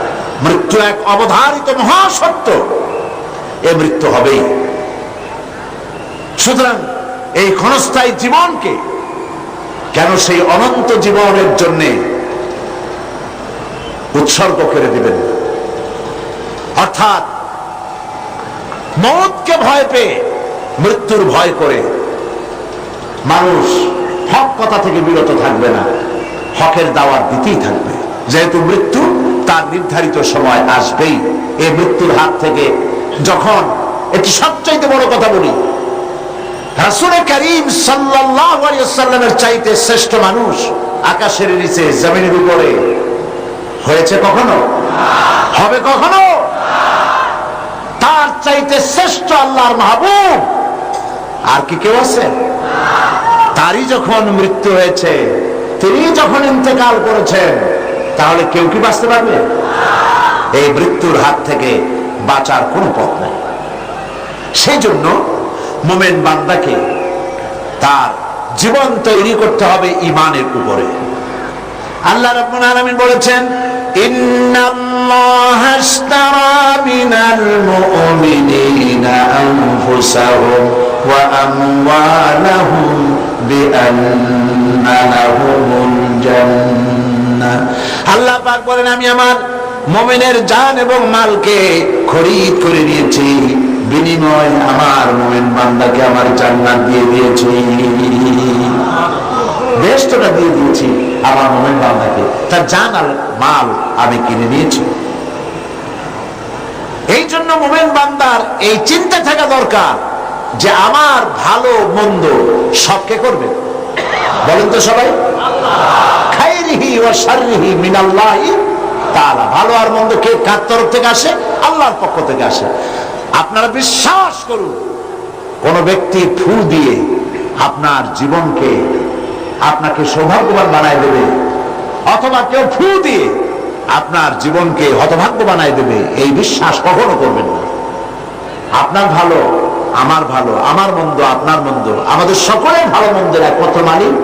Speaker 1: মৃত্যু এক অবধারিত মহাসত্য, এ মৃত্যু হবেই। সুতরাং এই ক্ষণস্থায়ী জীবনকে কেন সেই অনন্ত জীবনের জন্য উৎসর্গ করে দিবেন? অর্থাৎ মওতকে ভয় পেয়ে, মৃত্যুর ভয় করে মানুষ হক কথা থেকে বিরত থাকবে না, হকের দাওয়াত দিতেই থাকবে। যেহেতু মৃত্যু তার নির্ধারিত সময় আসবেই। এই মৃত্যুর হাত থেকে যখন, একটি সবচাইতে বড় কথা বলি, রাসূল করিম সাল্লাল্লাহু আলাইহি ওয়াসাল্লামের চাইতে শ্রেষ্ঠ মানুষ আকাশের নিচে জমিনের উপরে হয়েছে কখনো? হবে কখনো? তার চাইতে শ্রেষ্ঠ আল্লাহর মাহবুব আর কি কেউ আছে? তারই যখন মৃত্যু হয়েছে, তিনি যখন ইন্তেকাল করেছেন, তাহলে কেউ কি বাঁচতে পারবে? এই মৃত্যুর হাত থেকে বাঁচার কোনো পথ নাই। সেই জন্য মুমিন বান্দাকে তার জীবন তৈরি করতে হবে ঈমানের উপরে। আল্লাহ রাব্বুল আলামিন বলেছেন, ইন্নাল্লাহা আশতারা মিনাল মুমিনিনা আনফুসাহুম ওয়া আমওয়ালাহুম বিআন্না লাহুমুল জান্নাহ। আল্লাহ পাক বলেন, আমি আমার মুমিনের জান এবং মালকে খরিদ করে নিয়েছি, বিনিময় আমার মুমিন বান্দাকে আমার জান্নাত দিয়ে দিয়েছি, বেহেশতটা দিয়ে দিয়েছি আমার মুমিন বান্দাকে, তার জান আর মাল আমি কিনে নিয়েছি। এই জন্য মুমিন বান্দার এই চিন্তা থাকা দরকার যে আমার ভালো মন্দ সবকে করবে, বলেন তো সবাই? খাইরিহি ওয়া শাররিহি মিনাল্লাহি তাআলা। ভালো আর মন্দ কে কার তরফ থেকে আসে? আল্লাহর পক্ষ থেকে আসে। আপনারা বিশ্বাস করুন, কোন ব্যক্তি ফু দিয়ে আপনার জীবনকে আপনাকে সৌভাগ্যবান বানায় দেবে, অথবা কেউ ফু দিয়ে আপনার জীবনকে হতভাগ্য বানায় দেবে, এই বিশ্বাস কখনো করবেন না। আপনার ভালো আমার ভালো, আমার মন্দ আপনার মন্দ, আমাদের সকলের ভালো মন্দের একমাত্র মালিক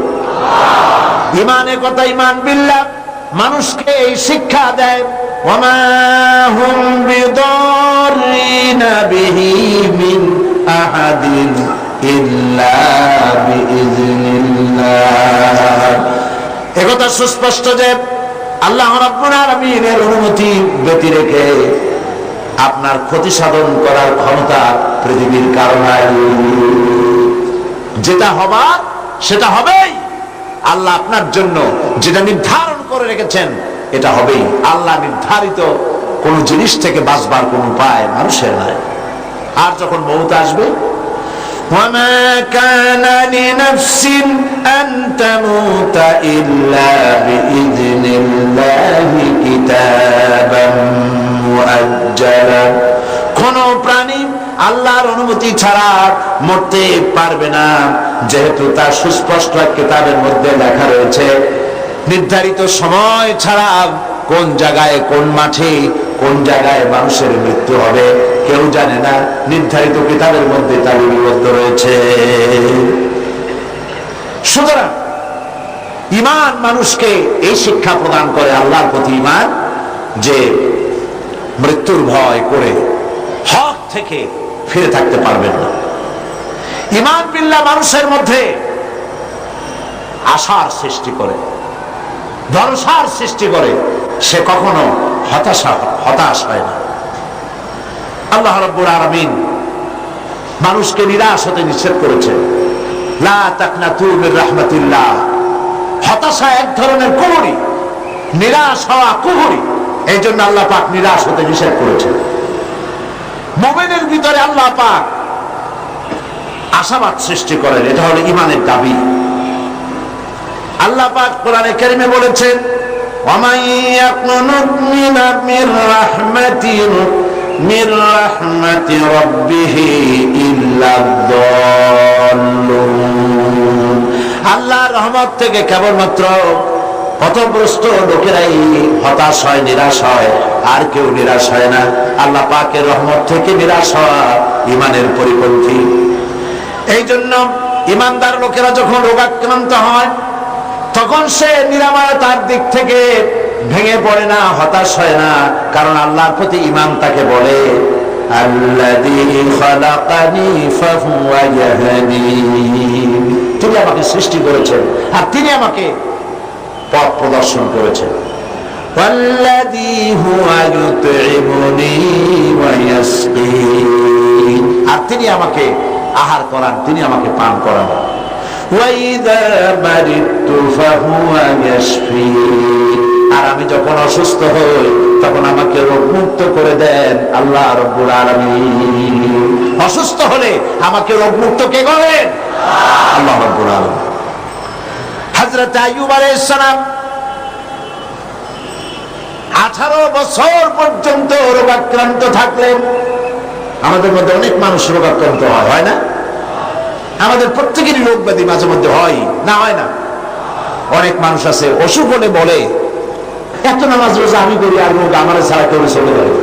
Speaker 1: ঈমানের কথা। ঈমান বিল্লাহ মানুষকে এই শিক্ষা দেয়, ওয়ামা হুম বিদাররিনা বিহি মিন আহাদিন ইল্লা বিইজনিল্লাহ। একথা সুস্পষ্ট যে আল্লাহ রাব্বুল আলামিনের অনুমতি ব্যতি রেখে আপনার ক্ষতি সাধন করার ক্ষমতা পৃথিবীর কারণে যেটা হবার সেটা হবেই। আল্লাহ আপনার জন্য যেটা নির্ধারণ করে রেখেছেন এটা হবেই। আল্লাহ নির্ধারিত কোন জিনিস থেকে বাঁচবার কোন উপায় মানুষের নাই। আর যখন মউত আসবে, ওয়ামা কানা লিনাফসিন আন তামুতা ইল্লা বিইজনিল্লাহি কিতাবাম মুআজ্জালা। কোন প্রাণী আল্লাহর অনুমতি ছাড়া মরতে পারবে না, যেহেতু তার সুস্পষ্ট কিতাবের মধ্যে লেখা রয়েছে নির্ধারিত সময় ছাড়া কোন জায়গায়, কোন মাঠে, কোন জায়গায় মানুষের মৃত্যু হবে কেউ জানে না, নির্ধারিত কিতাবের মধ্যে তা লিপিবদ্ধ রয়েছে। সুতরাং ঈমান মানুষকে এই শিক্ষা প্রদান করে, আল্লাহর প্রতি ঈমান, যে মৃত্যুর ভয় করে হক থেকে ফিরে থাকতে পারবেন না। ঈমান বিল্লাহ মানুষের মধ্যে আশার সৃষ্টি করে, ভরসার সৃষ্টি করে, সে কখনো হতাশ হয় না। আল্লাহ রাব্বুল আলামিন মানুষকে নিরাশ হতে নিষেধ করেছে, লা তাকনাতু মির রাহমাতিল্লাহ। হতাশা এক ধরনের কুহুরি, নিরাশ হওয়া কুহুরি। এই জন্য আল্লাহ পাক নিরাশ হতে নিষেধ করেছে। মুমিনের ভিতরে আল্লাহ পাক আশাবাদ সৃষ্টি করেন, এটা হলো ঈমানের দাবি। আল্লাহ পাক কোরআনে কারিমে বলেছেন, ওয়ামান ইয়াকনুত মির রাহমাতি রাব্বিহি ইল্লা যাল্লুন। আল্লাহর রহমত থেকে কেবলমাত্র পথভ্রষ্ট লোকেরাই হতাশ হয়, নিরাশ হয়, আর কেউ নিরাশ হয় না। আল্লাহ পাকের রহমত থেকে নিরাশ হওয়া ঈমানের পরিপন্থী। এই জন্য ঈমানদার লোকেরা যখন রোগাক্রান্ত হয় তখন সে নিরাময়তার দিক থেকে ভেঙে পড়ে না, হতাশ হয় না, কারণ আল্লাহর প্রতি ঈমান তাকে বলে, আল্লাযী খালাকানি ফাহুয়া ইয়াহদিন। তিনি আমাকে সৃষ্টি করেছেন আর তিনি আমাকে পথ প্রদর্শন করেছেন। ওয়াল্লাযী হুয়া ইউতঈমুনি ওয়া ইয়াসকিন। আর তিনি আমাকে আহার করান, তিনি আমাকে পান করান। ওয়াইযা মারিতু ফাহুয়া ইয়াশফিন। আর আমি যখন অসুস্থ হই তখন আমাকে রোগমুক্ত করে দেন আল্লাহ রাব্বুল আলামিন। অসুস্থ হলে আমাকে রোগমুক্ত কে করেন? আল্লাহ রাব্বুল আলামিন। হযরত আইয়ুব আলাইহিস সালাম 18 বছর পর্যন্ত রোগাক্রান্ত থাকলেন। আমাদের মধ্যে অনেক মানুষ রোগাক্রান্ত হয় না? আমাদের প্রত্যেকেরই রোগ ব্যাধি মাঝে মধ্যে হয় না, হয় না? অনেক মানুষ আছে অসুখ হলে বলে এত নামাজ রোজা আমি করি আর রোগ আমার ছাড়া কেউ চলে যাবে,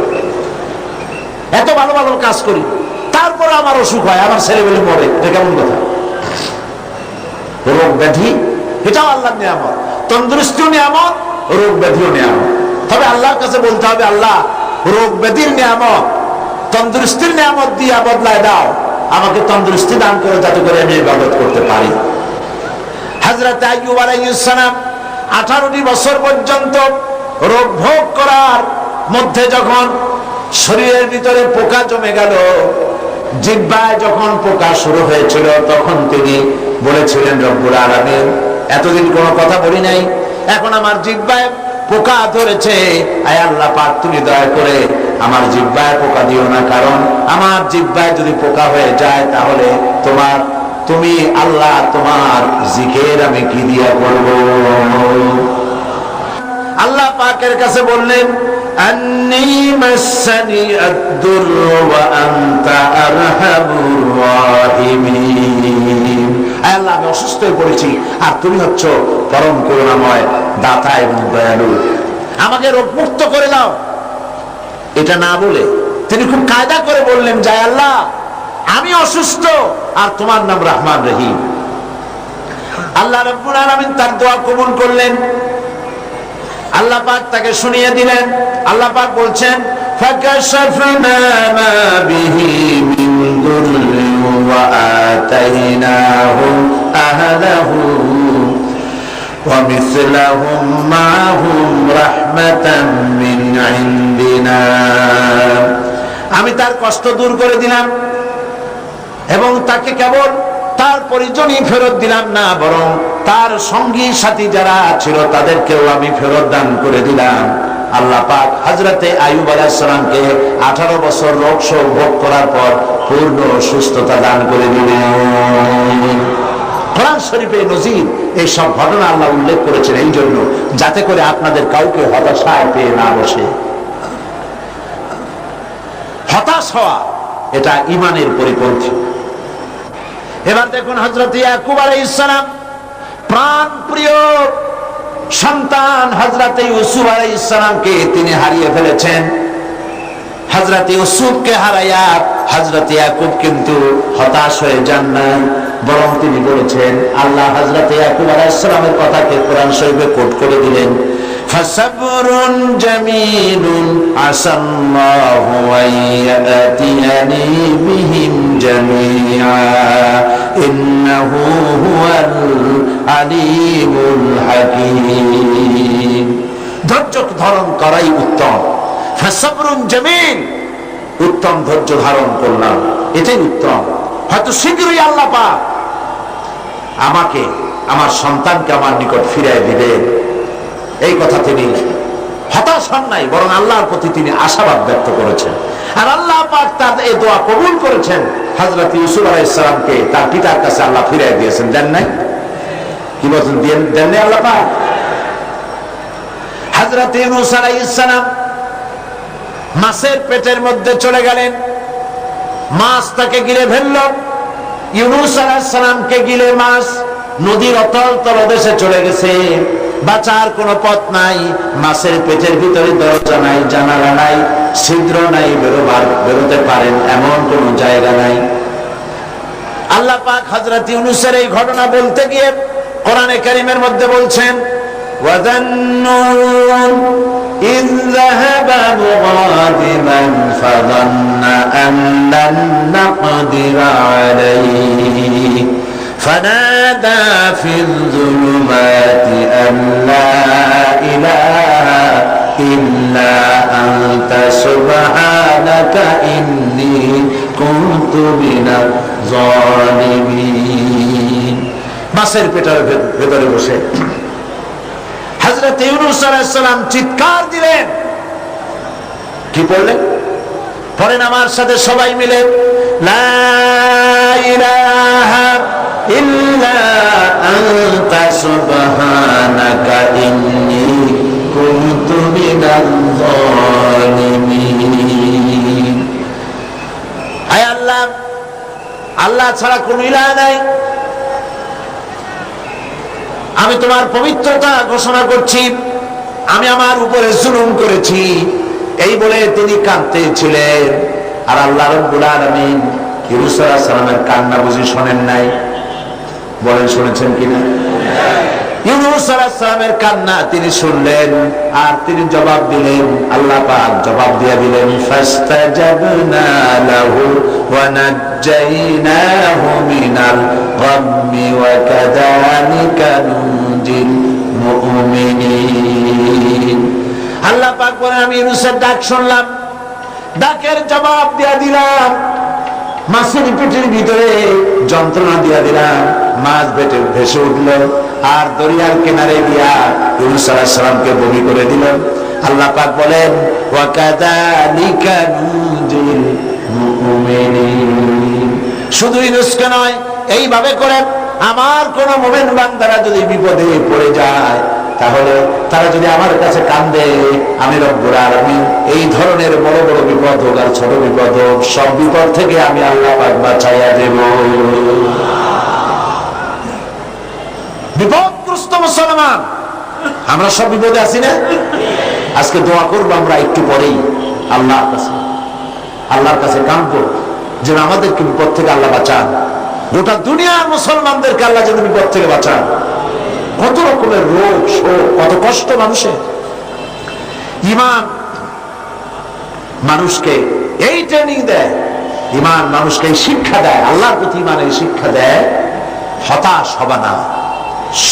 Speaker 1: এত ভালো ভালো কাজ করি তারপরে আমার অসুখ হয়, আমার ছেলেমেয়ে মরে। এটা কেমন কথা? রোগ ব্যাধি এটাও আল্লাহর নিয়ামত, তন্দুরুস্তিও নিয়ামত, রোগ ব্যাধিও নিয়ামত। তবে আল্লাহর কাছে বলতে হবে, আল্লাহ রোগ ব্যাধির নিয়ামত তন্দুরুস্তির নিয়ামত দিয়া বদলায় দাও, আমাকে তন্দুরুস্তি দান করে যাতে করে আমি ইবাদত করতে পারি। হযরত আইয়ুব আলাইহিস সালাম 18টি বছর পর্যন্ত রোগ ভোগ করার মধ্যে যখন শরীরের ভিতরে পোকা জমে গেল, জিহ্বায় যখন পোকা শুরু হয়েছিল, তখন তিনি বলেছিলেন, রব্বুল আলামিন এতদিন কোনো কথা বলি নাই, এখন আমার জিহ্বায় পোকা ধরেছে, আয় আল্লাহ পাক তুমি দয়া করে আমার জিহ্বায় পোকা দিও না, কারণ আমার জিহ্বায় যদি পোকা হয়ে যায় তাহলে তুমি আল্লাহ তোমার জিকির আমি কি দিয়া করব? আল্লাহ পাকের কাছে বললেন, আন্নী মাসানি আদ-দুর ওয়া আনতা আরহামুর রাহিমিন। আল্লাহ আমি অসুস্থ হয়ে পড়েছি আর তুমি হচ্ছ পরম করুণাময় দাতা এবং দয়ালু, আমাকে রোগ মুক্ত করে দাও। এটা না বলে তিনি খুব কায়দা করে বললেন, যায় আল্লাহ আমি অসুস্থ আর তোমার নাম রহমান রহিম। আল্লাহ রাব্বুল আলামিন তার দোয়া কবুল করলেন, আল্লাহ পাক তাকে শুনিয়ে দিলেন। আল্লাহ পাক বলছেন, ফাকাশাফনা মা বিহি মিন দুররিন ওয়া আতাইনাহু আহলাহু ওয়া মিসলাহুম মাহুম রাহমাতাম মিন ইনদিনা। আমি তার কষ্ট দূর করে দিলাম এবং তাকে কেবল তার পরিজনই ফেরত দিলাম না, বরং তার সঙ্গী সাথী যারা ছিল তাদেরকেও আমি ফেরত দান করে দিলাম। আল্লাহ পাক হযরতে আইয়ুব আলাইহিস সালামকে 18 বছর রোগ শোক ভোগ করার পর পূর্ণ সুস্থতা দান করে দিলেন। কোরআন শরীফে নজির এই সব ঘটনা আল্লাহ উল্লেখ করেছেন এই জন্য, যাতে করে আপনাদের কাউকে হতাশায় পেয়ে না বসে। হতাশ হওয়া এটা ঈমানের পরিপন্থী। এবার দেখুন হযরত ইয়াকুব আলাইহিস সালাম প্রাণ প্রিয় সন্তান হযরত ইউসুফ আলাইহিস সালামকে তিনি হারিয়ে ফেলেছেন। হযরত ইউসুফকে হারাইয়া হযরত ইয়াকুব কিন্তু হতাশ হয়ে যান নাই, বরং তিনি বলেছেন, আল্লাহ হযরত ইয়াকুব আলাইহিস সালামের কথাকে কোরআন শরীফে কোট করে দিলেন, ফাসাবরুন জামিলুন আসাল্লাহু আইয়াতিয়ানি বিহিম জামিআ ইন্নাহু হুয়াল আলিমুল হাকীম। ধৈর্য ধারণ করাই উত্তম। ফাসাবরুন জামিল, উত্তম ধৈর্য ধারণ করলাম, এটাই উত্তম। হয়তো শীঘ্রই আল্লাহ পাক আমাকে আমার সন্তানকে আমার নিকট ফিরিয়ে দিবেন, এই কথা তিনি হতাশ হন নাই, বরং আল্লাহর প্রতি তিনি আশাবাদ ব্যক্ত করেছেন। আর আল্লাহ পাক তার এই দোয়া কবুল করেছেন। হযরত ইউসুফ আলাইহিস সালামকে তার পিতার কাছে আল্লাহ ফিরিয়ে দিয়েছেন, দেন নাই? কি বলেন, দেন নাই আল্লাহ পাক? হযরত ইউনূস আলাইহিস সালাম মাছের পেটের মধ্যে চলে গেলেন, মাছ তাকে গিলে ফেলল। ইউনূস আলাইহিস সালামকে গিলে মাছ নদীর অতল তলদেশে চলে গেছে, বাঁচার কোনো পথ নাই। মাছের পেটের ভিতরে দরজা নাই, জানালা নাই, ছিদ্র নাই, বেরোতে পারেন এমন কোনো জায়গা নাই। আল্লাহ পাক হযরত ইউনূসের এই ঘটনা বলতে গিয়ে কোরআনে কারীমের মধ্যে বলছেন, ওয়াযান্নুন ইয যাহাবা মুগাদিবান ফাযান্না আন লান নাকদিরা আলাইহি فنادى في الظلمات أن لا إله إلا أنت سبحانك إني كنت من الظالمين। মাছের পেটের ভেতরে বসে হযরত ইউনূস আলাইহিস সালাম চিৎকার দিলেন। কি বললেন? পড়েন আমার সাথে সবাই মিলে, লা ইলাহা ইল্লা আনতা আল্লাহ ছাড়া কোন ইলাহ নাই, আমি তোমার পবিত্রতা ঘোষণা করছি, আমি আমার উপরে জুলুম করেছি, এই বলে তিনি কাঁদতেছিলেন। আর আল্লাহ রাব্বুল আলামিন ইউনূস আলাইহিস সালামের কান্না বুঝি শোনেন নাই? বলেন শুনেছেন কিনা? ইউনূস আলাইহিস সালামের কান্না তিনি শুনলেন, আর তিনি জবাব দিলেন। আল্লাহ পাক জবাব দিয়ে দিলেন, ফাস্তাজাবনা লাহু ওয়া নাজ্জাইনাহু মিনাল গাম্মি ওয়া কাযালিকা নুনজিল মুমিনিন। আল্লাহ পাক বলেন, আমি ইউনূসের ডাক শুনলাম, ডাকের জবাব দিয়ে দিলাম, মাছের পেটের ভিতরে যন্ত্রণা দিয়া দিলাম, মাছ পেটে ভেসে উঠল, আর দরিয়ার কিনারে গিয়া ইউনূস আলাইহিস সালামকে বমি করে দিল। আল্লাহ পাক বলেন, ওয়া কাযালিকা নুনজিল মুমিনিন। শুধু ইউনূসকে নয়, এইভাবে করে আমার কোন মুমিন বান্দারা যদি বিপদে পড়ে যায়, তাহলে তারা যদি আমার কাছে কান্দে, আমি রব্বুল আলামিন এই ধরনের বড় বড় বিপদ হোক আর ছোট বিপদ হোক, সব বিপদ থেকে আমি আল্লাহ পাক বাঁচাইয়া দেব। বিপদগ্রস্ত মুসলমান, আমরা সব বিপদে আছি না? আজকে দোয়া করবো আমরা একটু পরেই আল্লাহর কাছে কাঁদবো যেন আমাদেরকে বিপদ থেকে আল্লাহ বাঁচান, গোটা দুনিয়ার মুসলমানদেরকে আল্লাহ যেন বিপদ থেকে বাঁচান। কত রকমের রোগ শোক, কত কষ্ট মানুষের। ঈমান মানুষকে এই ট্রেনিং দেয়, ঈমান মানুষকে এই শিক্ষা দেয়, আল্লাহর প্রতি ঈমানের শিক্ষা দেয়, হতাশ হবে না,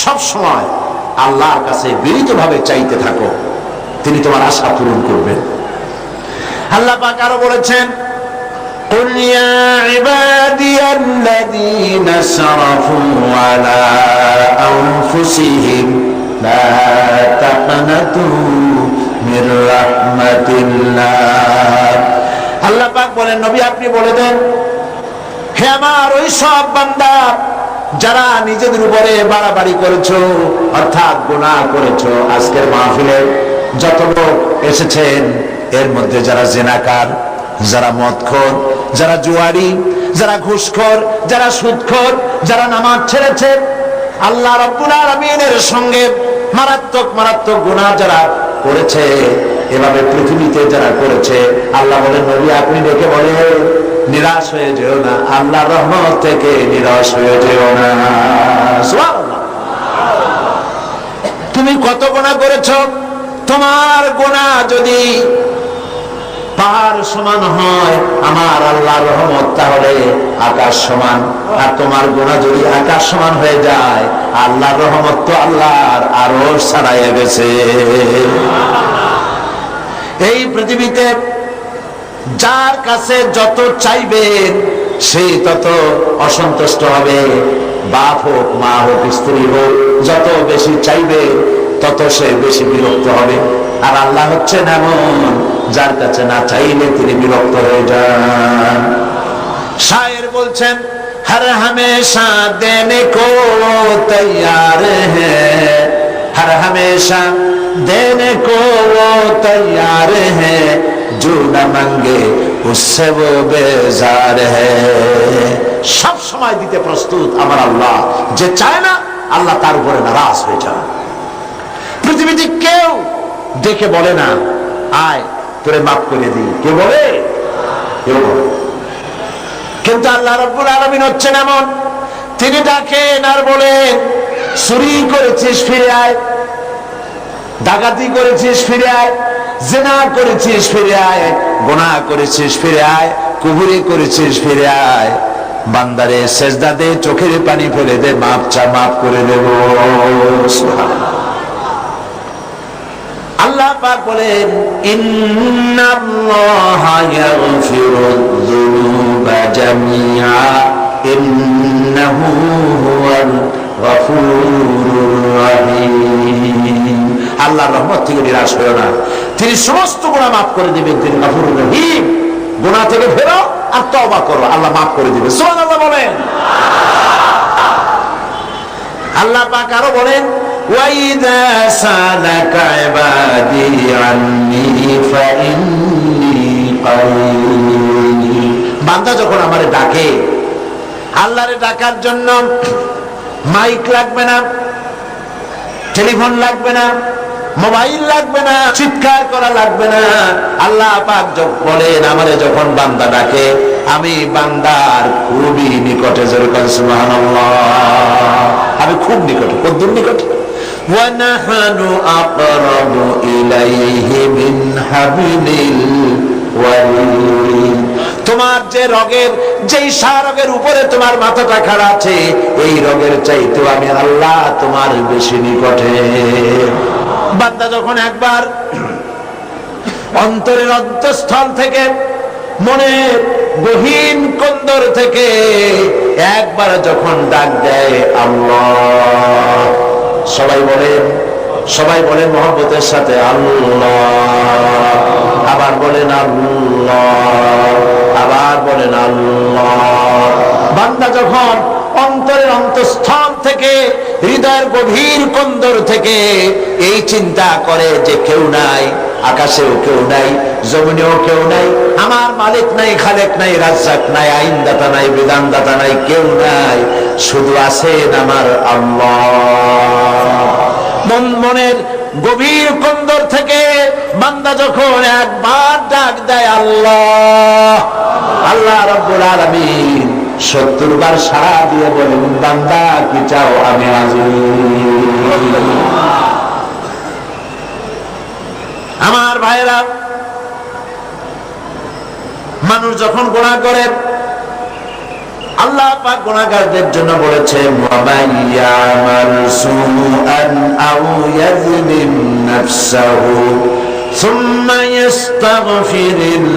Speaker 1: সব সময় আল্লাহর কাছে বিনীতভাবে চাইতে থাকো, তিনি তোমার আশা পূরণ করবেন। আল্লাহ পাক আরো বলেছেন, قل يا عبادي الذين اسرفوا على أنفسهم لا تقنطوا من رحمة الله। আল্লাহ পাক বলেন, নবী আপনি বলে দেন, হে আমার ওই সব বান্দা যারা নিজেদের উপরে বাড়াবাড়ি করেছো, অর্থাৎ গুনাহ করেছো। আজকের মাহফিলে যত লোক এসেছেন, এর মধ্যে যারা জিনাকার, যারা মদখোর, যারা জুয়ারি, যারা ঘুষখোর, যারা সুদখোর, যারা নামাজ ছেড়েছে, আল্লাহ রাব্বুল আলামিনের সঙ্গে মারাত্মক মারাত্মক গুনাহ যারা করেছে, এভাবে পৃথিবীতে যারা করেছে, আল্লাহ বলেন, নবী আপনি ডেকে বলেন, নিরাশ হয়ে যেও না, আল্লাহর রহমত থেকে নিরাশ হয়ে যেও না। সুবহানাল্লাহ। তুমি কত গুনাহ করেছো, তোমার গুনাহ যদি পাহাড় সমান হয় আমার আল্লাহর রহমত তাহলে আকাশ সমান, আর তোমার গুনাহ যদি আকাশ সমান হয়ে যায়, আল্লাহর রহমত তো আল্লাহর আরশ ছাড়াইয়া গেছে। এই পৃথিবীতে যার কাছে যত চাইবেন সে তত অসন্তুষ্ট হবে, বাপ হোক, মা হোক, স্ত্রী হোক, যত বেশি চাইবে তত সে বেশি বিরক্ত হবে। আর আল্লাহ হচ্ছেন এমন, যার কাছে না চাইলে তিনি বিরক্ত হয়ে যান। শায়ের বলছেন, হর হমেশা দেনে কো তৈয়ার হ্যায়, হর হমেশা দেনে কো তৈয়ার হ্যায়, जो न मांगे उससे वो बेजार है। সব সময় দিতে প্রস্তুত আমার আল্লাহ, যে চায় না আল্লাহ তার উপরে নারাজ হয়ে যান। পৃথিবীতে কেউ ডেকে বলে না, আয় তোরে মাফ করে দিই, কে বলে? কেউ বলে। কিন্তু আল্লাহ রাব্বুল আলামিন হচ্ছেন এমন, তিনি ডাকেন আর বলেন, চুরি করেছিস ফিরে আয়, ডাকাতি করেছিস ফিরে আয়, জিনা করেছিস ফিরে আয়, গুনাহ করেছিস ফিরে আয়, কুফরি করেছিস ফিরে আয়, বান্দারে সেজদা দে, চোখের পানি ফেলে দে, মাপ চা, মাফ করে দেব। আল্লাহ পাক বলেন, ইন্নাল্লাহা ইয়াগফিরুয-যুনুবা জামিআ ইন্নাহু হুয়াল গফুরুর রহিম। আল্লাহর রহমত থেকে নিরাশ হয়ো না, তিনি সমস্ত গুনাহ মাফ করে দিবেন, তিনি গফুরুর রহিম। গুনাহ থেকে ফেরো আর তওবা করো, আল্লাহ মাফ করে দিবেন। সুবহানাল্লাহ বলেন। আল্লাহ পাক আরো বলেন, ওয়াইদা সালাকা ইবাদি আন্নী ফাইন্নী কারীব। বান্দা যখন আমারে ডাকে, আল্লাহরে ডাকার জন্য মাইক লাগবে না, টেলিফোন লাগবে না, মোবাইল লাগবে না, চিৎকার করা লাগবে না। আল্লাহ পাক বলেন, আমারে যখন বান্দা ডাকে আমি বান্দার খুবই নিকটে। যেরকম সুবহানাল্লাহ, আমি খুব নিকটে। কতদূর নিকটে? ওয়া নাহনু আকরাবু ইলাইহি মিন হাবিলিল ওয়ারিদ। তোমার যে রগের, যেই রগের উপরে তোমার মাথাটা খাড়া আছে, এই রগের চাইতে আমি আল্লাহ তোমার বেশি নিকটে। বান্দা যখন একবার অন্তরের অন্তঃস্থল থেকে, মনের গহীন কন্দর থেকে একবার যখন ডাক দেয় আল্লাহ, সবাই বলেন মহব্বতের সাথে আল্লাহ, আবার বলেন আল্লাহ, আবার বলেন আল্লাহ। বান্দা যখন অন্তরের অন্তঃস্থল থেকে, হৃদয়ের গভীর কন্দর থেকে এই চিন্তা করে যে কেউ নাই, আকাশেও কেউ নাই, জমিনেও কেউ নাই, আমার মালিক নাই, খালেক নাই, রাজ্জাক নাই, আইনদাতা নাই, বিধানদাতা নাই, কেউ নাই, শুধু আছেন আমার আল্লাহ। মনের গভীর কন্দর থেকে বান্দা যখন একবার ডাক দেয় আল্লাহ, আল্লাহ রাব্বুল আলামিন 70 বার সাড়া দিয়ে বলেন, বান্দা কি চাও, আমি হাজির। আমার ভাইরা, মানুষ যখন গুনাহ করে, আল্লাহ পাক গুনাহগারদের জন্য বলেছেন, ওয়া মাইয়ামাল সুআন আও ইয়াযলিম নাফসাহু সুম্মা ইস্তাগফিরিল্লাহা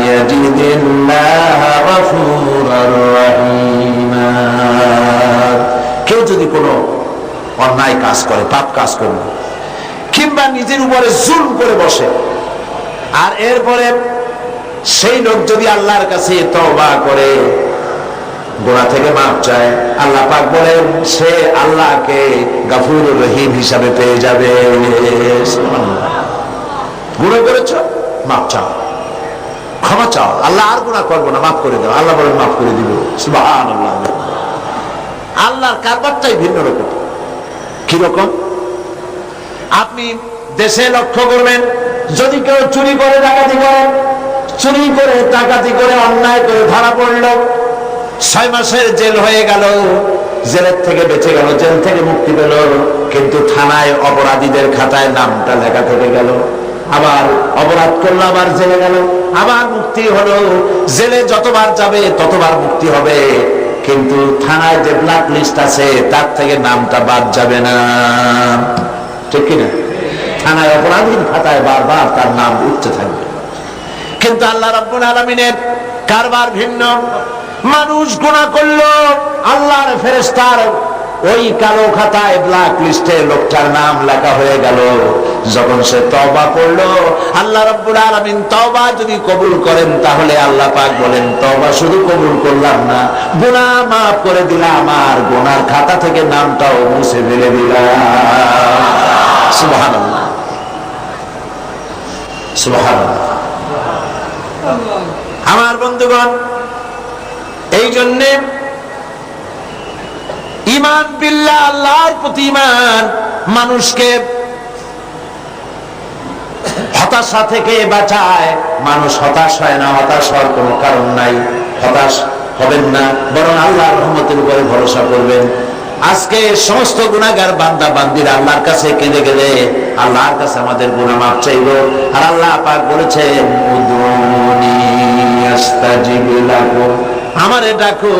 Speaker 1: ইয়াজিদিল্লাহা গফুরার রহিমা। কেউ যদি কোনো অন্যায় কাজ করে, পাপ কাজ করে, কিংবা নিজের উপরে জুলম করে বসে, আর এরপরে সেই লোক যদি আল্লাহর কাছে তওবা করে, গুনাহ থেকে মাপ চায়, আল্লাহ পাক বলেন সে আল্লাহকে গফুরুর রহিম হিসাবে পেয়ে যাবে। গুনাহ করেছো, মাপ চাও, ক্ষমা চাও, আল্লাহ আর গুনাহ করবো না, মাফ করে দাও। আল্লাহ বলেন মাফ করে দিব। সুবহানাল্লাহ। আল্লাহর কারবারটাই ভিন্ন রকম। কিরকম? আপনি দেশে লক্ষ্য করবেন, যদি কেউ চুরি করে, ডাকাতি করে, চুরি করে, ডাকাতি করে, অন্যায় করে ধরা পড়ল, 6 মাসের জেল হয়ে গেল, জেলের থেকে বেঁচে গেল, জেল থেকে মুক্তি পেল, কিন্তু থানায় অপরাধীদের খাতায় নামটা লেখা থেকে গেল। আবার অপরাধ করলো, আবার জেলে গেল, আবার মুক্তি হলো। জেলে যতবার যাবে ততবার মুক্তি হবে, কিন্তু থানায় যে ব্ল্যাক লিস্ট আছে তার থেকে নামটা বাদ যাবে না। ঠিক কিনা? থানায় অপরাধীর খাতায় বারবার তার নাম উঠতে থাকবে। কিন্তু আল্লাহ রাব্বুল আলামিনের কারবার ভিন্ন। মানুষ গুনাহ করলো, আল্লাহর ফেরেশতার ওই কালো খাতায়, ব্ল্যাক লিস্টে লোকটার নাম লেখা হয়ে গেল। যখন সে তওবা করলো, আল্লাহ রাব্বুল আলামিন তওবা যদি কবুল করেন, তাহলে আল্লাহ পাক বলেন, তওবা শুধু কবুল করলাম না, গুনাহ মাফ করে দিলাম, আর গুনার খাতা থেকে নামটাও মুছে ফেলে দিলাম। সুবহানাল্লাহ, সুবহানাল্লাহ। আমার বন্ধুগণ, এই জন্যে ঈমান বিল্লাহ, আল্লাহর প্রতি ঈমান, মানুষকে হতাশা থেকে বাঁচায়। মানুষ হতাশ হয় না, হতাশ হওয়ার কোনো কারণ নাই। হতাশ হবেন না, বরং আল্লাহর রহমতের উপরে ভরসা করবেন। আজকে সমস্ত গুনাহগার বান্দা বান্দিরা আল্লাহর কাছে কেঁদে গেলে আল্লাহর কাছে আমাদের গুনাহ মাফ চাইব। আর আল্লাহ পাক বলেছেন, উদুনি আস্তাজিব লাকুম, আমারে ডাকো,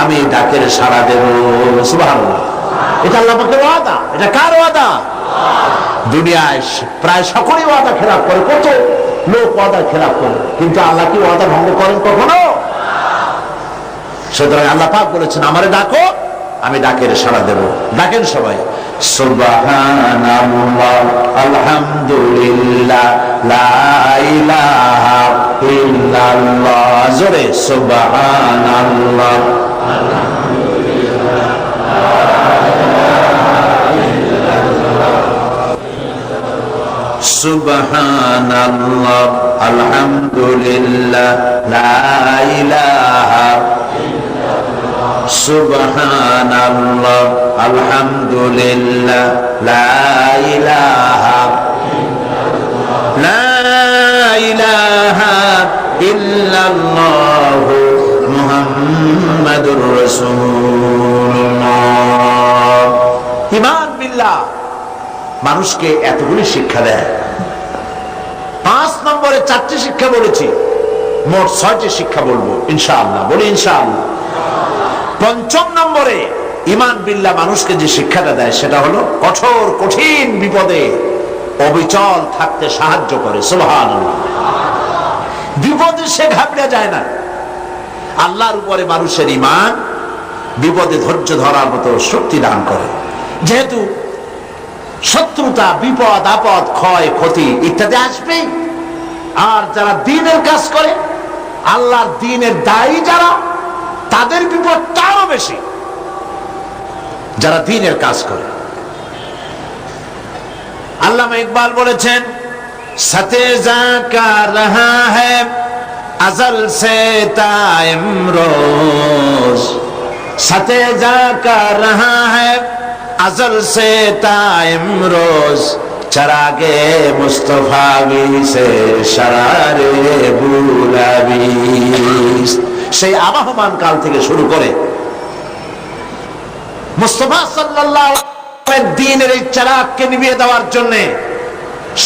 Speaker 1: আমি ডাকের সাড়া দেব। সুবহানাল্লাহ। এটা আল্লাহ পাকের ওয়াদা। এটা কার ওয়াদা? দুনিয়ায় প্রায় সকলেই ওয়াদা খেলাপ করে, কত লোক ওয়াদা খেলাপ করে, কিন্তু আল্লাহ কি ওয়াদা ভঙ্গ করেন কখনো? সুতরাং আল্লাহ পাক বলেছেন, আমারে ডাকো, আমি ডাকের সাড়া দেব। ডাকেন সবাই। সুবহানাল্লাহ, আলহামদুলিল্লাহ, লা ইলাহা ইল্লাল্লাহ। জোরে সুবহানাল্লাহ, আলহামদুলিল্লাহ, সুবহানাল্লাহ, আলহামদুলিল্লাহ, লা ইলাহা ইল্লাল্লাহ। সুবহানাল্লাহ, আলহামদুলিল্লাহ, লা ইলাহা ইল্লাল্লাহ, মুহাম্মাদুর রাসূলুল্লাহ। ঈমান বিল্লাহ মানুষকে এতগুলি শিক্ষা দেয়। 5 নম্বরে 4টি শিক্ষা বলেছি, মোট 6টি শিক্ষা বলবো ইনশাআল্লাহ। বলি ইনশাআল্লাহ। 5ম নম্বরে ঈমান বিল্লাহ মানুষকে যে শিক্ষাটা দেয় সেটা হলো কঠোর কঠিন বিপদে অবিচল থাকতে সাহায্য করে। সুবহানাল্লাহ। বিপদে সে ঘাবড়ে যায় না। আল্লাহর উপরে মানুষের ঈমান বিপদে ধৈর্য ধরার মতো শক্তি দান করে। যেহেতু শত্রুতা, বিপদ আপদ, ক্ষয় ক্ষতি ইত্যাদি আসবে, আর যারা দ্বীনের কাজ করে, আল্লাহর দ্বীনের দায়ী যারা, তাদের বিপদ আরো বেশি। যারা দ্বীনের কাজ করে, আল্লামা ইকবাল বলেছেন, সতে জাকা রহা হ্যায় अजल से ताइम रोज, सते जाका रहा है अजल से ताइम रोज, चरागे मुस्तफावी से शरारे बुलाबीस। সেই আবাহমান কাল থেকে শুরু করে মুস্তাফা সাল্লাল্লাহু আলাইহি ওয়াসাল্লামের দ্বীনের এই চিরাগকে নিভিয়ে দেওয়ার জন্য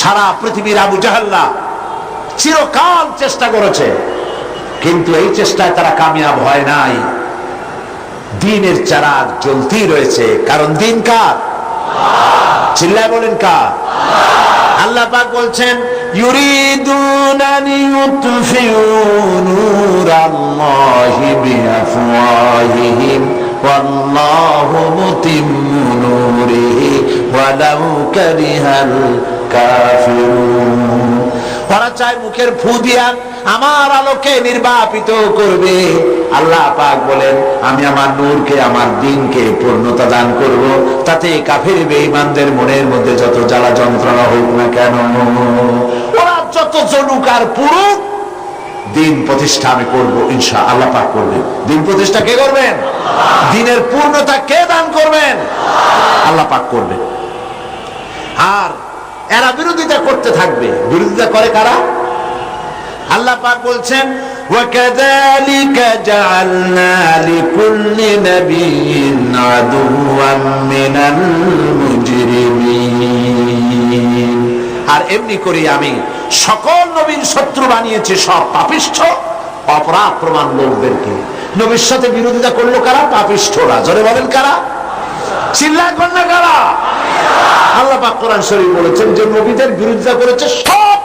Speaker 1: সারা পৃথিবীর আবু জাহেলরা চিরকাল চেষ্টা করেছে, কিন্তু এই চেষ্টায় তারা কামিয়াব হয় নাই। দ্বীনের চিরাগ জ্বলতেই রয়েছে, কারণ দ্বীন কার? চিল্লায় বলেন কার? আল্লাহ পাক বলছেন, ইউরিদুনা লিইউতফিউ নূরাল্লাহি বিআফওয়াহিহিম ওয়াল্লাহু মুতিম্মু নূরিহি ওয়ালাউ কারিহাল কাফিরুন। ওরা চায় মুখের ফু দিয়া আমার আলোকে নির্বাপিত করবে। আল্লাহ পাক বলেন, আমি আমার নূরকে, আমার দ্বীনকে পূর্ণতা দান করব, তাতে কাফির বেঈমানদের মনের মধ্যে যত জ্বালা যন্ত্রণা হোক না কেন, ওরা যত জলুক আর পুরুক, দ্বীন প্রতিষ্ঠা আমি করব ইনশাআল্লাহ। আল্লাহ পাক করবেন। দ্বীন প্রতিষ্ঠা কে করবেন? দ্বীনের পূর্ণতা কে দান করবেন? আল্লাহ পাক করবেন। আর এরা বিরোধিতা করতে থাকবে। বিরোধিতা করে কারা? আল্লাহ পাক বলছেন, ওয়াকাযালিকা জাআলনা লিকুল্লি নাবিয়্যিন আদুওয়াম মিনাল মুজরিমিন। আর এমনি করে আমি সকল নবীর শত্রু বানিয়েছি সব পাপিষ্ঠ অপরাধ প্রমাণ লোকদেরকে। নবীর সাথে বিরোধিতা করলো কারা? পাপিষ্ঠরা। জোরে বলেন কারা? চিল্লায় কোন না কারা? আল্লাহ পাক কোরআন শরীফ বলেছেন যে নবীদের বিরোধিতা করেছে সব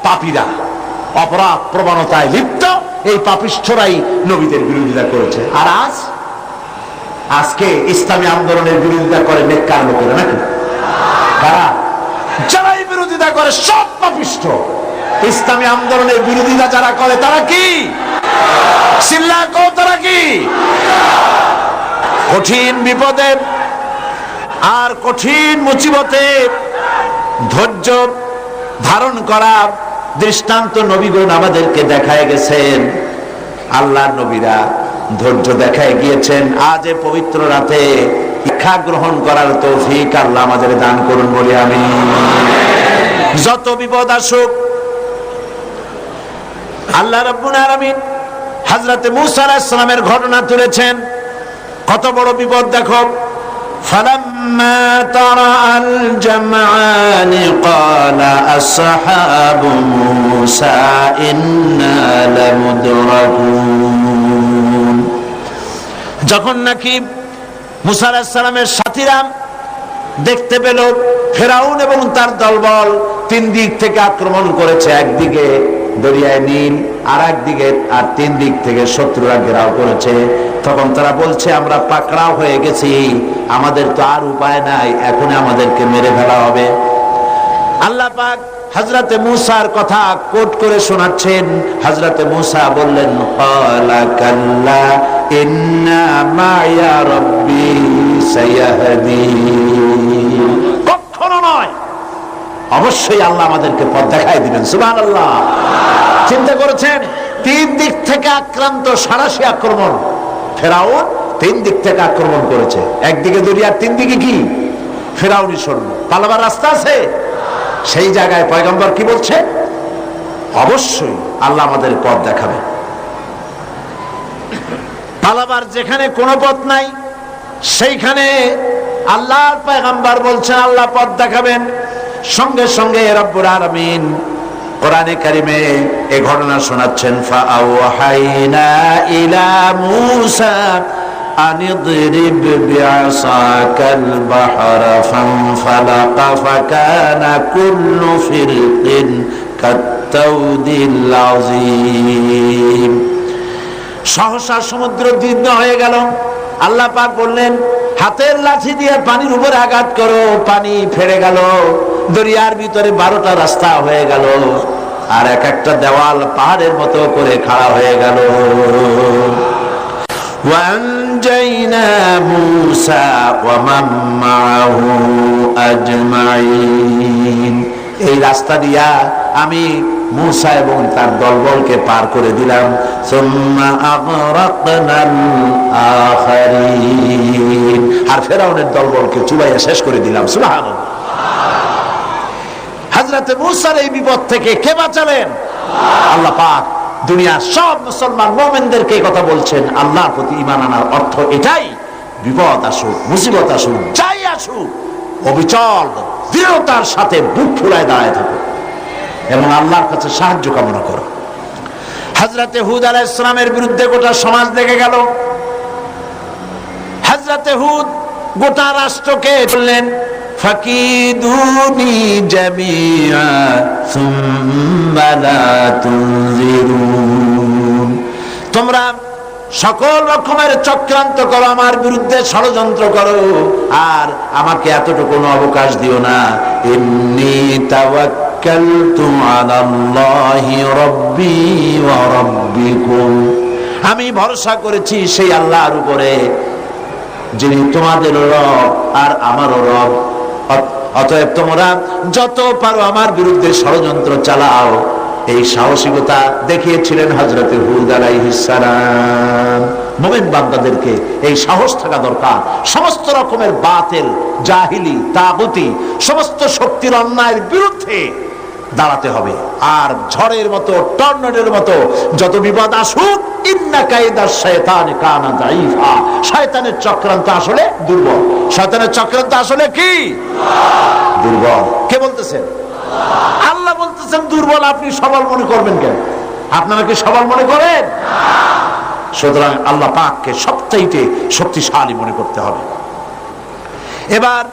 Speaker 1: পাপীরা, অপরাধ প্রবণতায় লিপ্ত এই পাপিষ্ঠরাই নবীদের বিরোধিতা করেছে। আর আজকে ইসলামী আন্দোলনের বিরোধিতা করে নেককার লোকেরা, নাকি? কারা? যারাই বিরোধিতা করে সব পাপিষ্ঠ। ইসলামী আন্দোলনের বিরোধিতা যারা করে তারা কি? চিল্লায় কও, তারা কি? কঠিন বিপদে আর কঠিন মুসিবতে ধৈর্য ধারণ করা দৃষ্টান্ত নবীগণ আমাদেরকে দেখায় গেছেন। আল্লাহর নবীরা ধৈর্য দেখায় গিয়েছেন। আজ এই পবিত্র রাতে শিক্ষা গ্রহণ করার তৌফিক আল্লাহ আমাদের দান করুন বলি আমিন। যত বিপদ আসুক, আল্লাহ রাব্বুল আলামিন হযরত মূসা আলাইহিস সালামের ঘটনা তুলেছেন। কত বড় বিপদ দেখো। فلما ترى الجمعان قال أصحاب موسى إنا لمدركون। যখন নাকি মূসা আলাইহিস সালামের সাথীরা দেখতে পেল ফেরাউন এবং তার দলবল 3 দিক থেকে আক্রমণ করেছে, একদিকে দরিয়ায় নীল, আর একদিকে, আর 3 দিক থেকে শত্রুরা ঘেরাও করেছে, তখন তারা বলছে আমরা পাকড়াও হয়ে গেছি, আমাদের তো আর উপায় নাই, এখন আমাদেরকে মেরে ফেলা হবে। আল্লাহ পাক হযরতে মূসার কথা কোট করে শোনাচ্ছেন। হযরতে মূসা বললেন, ক্বালা কাল্লা ইন্না মা'য়া রাব্বি সায়াহদিন। কখনো নয়, অবশ্যই আল্লাহ আমাদেরকে পথ দেখায় দিবেন। সুবহানাল্লাহ। চিন্তা করেছেন 3 দিক থেকে আক্রান্ত, সারাশি আক্রমণ। ফেরাউন তিন দিক থেকে আক্রমণ করেছে, একদিকে দরিয়ার, তিন দিকে কি ফেরাউনি সৈন্য, পালাবার রাস্তা আছে? সেই জায়গায় পয়গম্বর কি বলছে? অবশ্যই আল্লাহ আমাদের পথ দেখাবে। পালাবার যেখানে কোনো পথ নাই সেইখানে আল্লাহর পয়গম্বর বলছেন আল্লাহ পথ দেখাবেন। সঙ্গে সঙ্গে রব্বুল আলামিন কোরআনে কারিমে এই ঘটনা শোনাচ্ছেন, ফাআওহাইনা ইলা মূসা আনিদরিব বিআসাকাল বাহরা ফানফালাকা ফাকানা কুল্লু ফিরকিন কাত্তাউদিল আযীম। সহসা সমুদ্র দীর্ঘ হয়ে গেল। আল্লাহ পাক বললেন, হাতের লাঠি দিয়ে পানির উপরে আঘাত করো, পানি ফেড়ে গেল, দরিয়ার ভিতরে 12টা রাস্তা হয়ে গেল, আর এক একটা দেওয়াল পাহাড়ের মতো করে খাড়া হয়ে গেল। ওয়ানজাইনা মূসা ওয়া মান মাআহু আজমাইন। এই রাস্তা দিয়া আমি মূসা এবং তার দলবলকে পার করে দিলাম। সুম্মা আগরাকনাল আখারিন। আর ফেরাউনের দলবলকে চুবাইয়া শেষ করে দিলাম। সুবহানাল্লাহ। হযরত মূসার এই বিপদ থেকে কে বাঁচালেন? আল্লাহ পাক। দুনিয়ার সব মুসলমান মুমিনদেরকে কথা বলছেন, আল্লাহর প্রতি ঈমান আনার অর্থ এটাই, বিপদ আসুক, মুসিবত আসুক, যাই আসুক, অবিচল দৃঢ়তার সাথে বুক ফুলায় দাঁড়ায় থাকো এবং আল্লাহর কাছে সাহায্য কামনা করো। হযরত হুদ আলাইহিস সালামের বিরুদ্ধে গোটা সমাজ লেগে গেল। হযরত হুদ গোটা রাষ্ট্রকে বললেন, ফাকিদুনি জামিআ সুম্মা লা তুনজিরুন। তোমরা সকল রকমের চক্রান্ত করো, আমার বিরুদ্ধে ষড়যন্ত্র করো, আর আমাকে এতটুকু অবকাশ দিও না। ইন্নী তাওয়াক্কালতু আলাল্লাহি রাব্বি ওয়া রাব্বিকুম। আমি ভরসা করেছি সেই আল্লাহর উপরে যিনি তোমাদের রব আর আমারও রব। অতএব তোমরা যত পারো আমার বিরুদ্ধে ষড়যন্ত্র চালাও। এই সাহসিকতা দেখিয়েছিলেন হযরত হুদ আলাইহিস সালাম। মুমিন বান্দাদেরকে এই সাহস থাকা দরকার। সমস্ত রকমের বাতিল, জাহিলি, তাগুতি, সমস্ত শক্তির অন্যায়ের বিরুদ্ধে দাঁড়াতে হবে। আর ঝড়ের মতো, টর্নেডোর মতো যত বিপদ আসুক, ইন্না কায়দা শায়তানি কানা দাঈফা। শয়তানের চক্রান্ত আসলে দুর্বল। শয়তানের চক্রান্ত আসলে কি? দুর্বল। কে বলতেছেন? আল্লাহ বলতেছেন দুর্বল। আপনি সবল মনে করবেন কেন? আপনারা কি সবল মনে করেন? সুতরাং আল্লাহ পাককে সবচাইতে শক্তিশালী মনে করতে হবে। এবার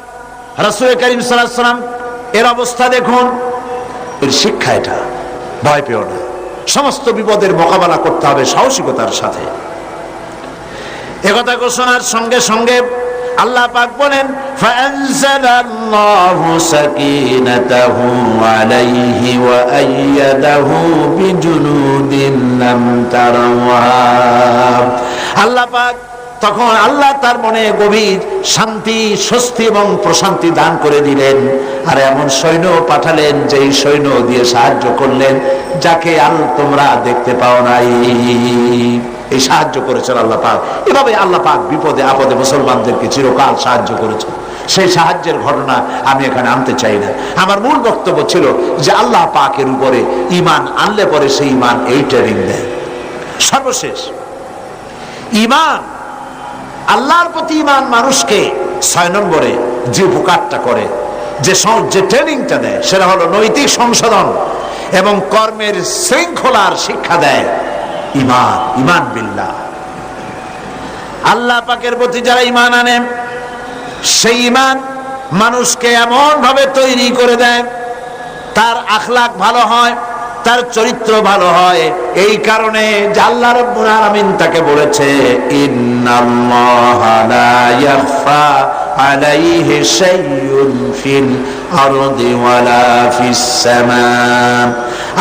Speaker 1: রাসূল করিম সাল্লাল্লাহু আলাইহি ওয়াসাল্লাম এর অবস্থা দেখুন। এর শিক্ষা এটা, ভয় পেও না। সমস্ত বিপদের মোকাবেলা করতে হবে সাহসিকতার সাথে। একথা ঘোষণার সঙ্গে সঙ্গে আল্লাহ পাক বলেন, ফাআনজালাল্লাহু সাকিনাতাহু আলাইহি ওয়া আইয়াদাহু বিজুনুদিন লাম তারাওহা। আল্লাহ পাক তখন আল্লাহ তার মনে গভীর শান্তি, স্বস্তি এবং প্রশান্তি দান করে দিলেন। আর এমন সৈন্য পাঠালেন যেই সৈন্য দিয়ে সাহায্য করলেন যাকে তোমরা দেখতে পাও নাই। এই সাহায্য করেছেন আল্লাহ পাক। এভাবে আল্লাহ পাক বিপদে আপদে মুসলমানদেরকে চিরকাল সাহায্য করেছেন। সেই সাহায্যের ঘটনা আমি এখানে আনতে চাই না। আমার মূল বক্তব্য ছিল যে আল্লাহ পাকের উপরে ঈমান আনলে পরে সেই ঈমান এই ট্রেনিং দেয়। সর্বশেষ ঈমান, আল্লাহর প্রতি ঈমান মানুষকে 6 নম্বরে যে উপকারটা করে, যে ট্রেনিংটা দেয়, সেটা হলো নৈতিক সংশোধন এবং কর্মের শৃঙ্খলার শিক্ষা দেয়। ঈমান, ঈমান বিল্লাহ। আল্লাহ পাকের প্রতি যারা ঈমান আনে, সেই ঈমান মানুষকে এমন ভাবে তৈরি করে দেয়, তার আখলাক ভালো হয়, তার চরিত্র ভালো হয়। এই কারণে যে আল্লাহ রাব্বুল আলামিন তাকে বলেছে, ইন্নাল্লাহা লা ইয়াখফা আলাইহি শাইউন ফিল আরদি ওয়ালা ফিস সামা।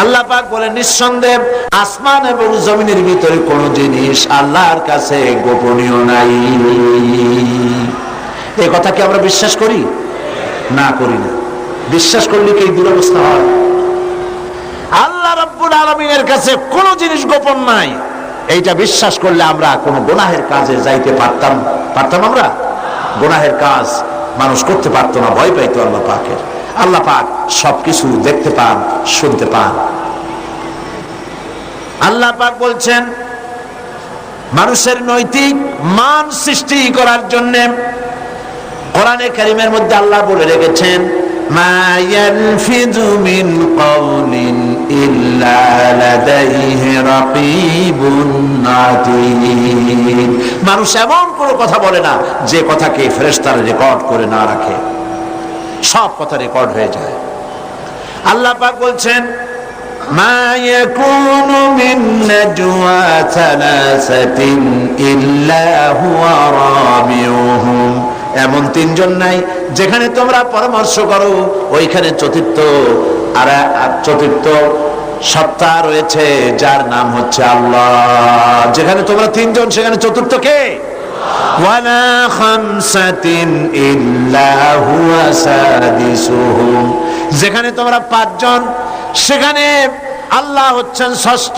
Speaker 1: আল্লাহ পাক বলেন, নিঃসন্দেহে আসমান এবং জমিনের ভিতরে কোন জিনিস আল্লাহর কাছে গোপনীয় নাই। এই কথা কি আমরা বিশ্বাস করি? না, করি না। বিশ্বাস করলে কি এই দুরবস্থা হয়? আল্লাহ রাব্বুল আলামিনের কাছে কোন জিনিস গোপন নাই, এইটা বিশ্বাস করলে আমরা কোনো গুনাহের কাজে যাইতে পারতাম আমরা? গুনাহের কাজ মানুষ করতে পারতো না, ভয় পাইতো আল্লাহ পাকের। আল্লাহ পাক সবকিছু দেখতে পান, শুনতে পান। আল্লাহ পাক বলছেন মানুষের নৈতিক মান সৃষ্টি করার জন্য কোরআনে কারীমের মধ্যে আল্লাহ বলে রেখেছেন মা ইয়ালফিযু মিন কাওলিন ইল্লা লাদাইহি রাকীবুন আতীদ। মানুষ এমন কোনো কথা বলে না যে কথাকে ফেরেশতারা রেকর্ড করে না রাখে, সব কথা রেকর্ড হয়ে যায়। আল্লাহ পাক বলছেন মা ইয়াকুনু মিন নাজওয়া সালাসাতিন ইল্লা হুয়া রাবিউহুম। এমন তিনজন নাই যেখানে তোমরা পরামর্শ করো ওইখানে চতুর্থ সত্তা রয়েছে যার নাম হচ্ছে আল্লাহ। যেখানে তোমরা তিনজন সেখানে চতুর্থ কে? ওয়ালা খামসাতিন ইল্লা হুয়া সাদিসুহুম। যেখানে তোমরা পাঁচজন সেখানে আল্লাহ হচ্ছেন ষষ্ঠ।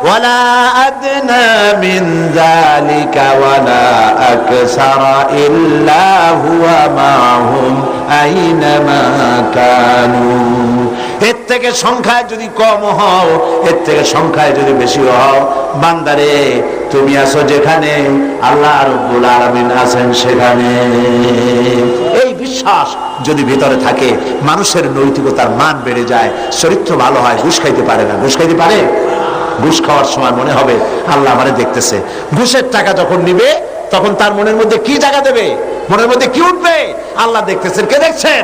Speaker 1: ওয়ালা আদনা মিন যালিকা ওয়ালা আকসারা ইল্লা হুয়া মাহুম আইনামা কানু। এর থেকে সংখ্যায় যদি কম হও, এর থেকে সংখ্যায় যদি বেশি হও, বান্দারে তুমি আছো যেখানে আল্লাহ রাব্বুল আলামিন আছেন সেখানে। এই বিশ্বাস যদি ভিতরে থাকে মানুষের নৈতিকতার মান বেড়ে যায়, চরিত্র ভালো হয়। ঘুষ খাইতে পারে না, ঘুষ খাইতে পারে? ঘুষ খাওয়ার সময় মনে হবে আল্লাহ আমারে দেখতেছে। ঘুষের টাকা যখন নিবে তখন তার মনের মধ্যে কি জায়গা দেবে? মনের মধ্যে কি উঠবে? আল্লাহ দেখতেছেন। কে দেখছেন?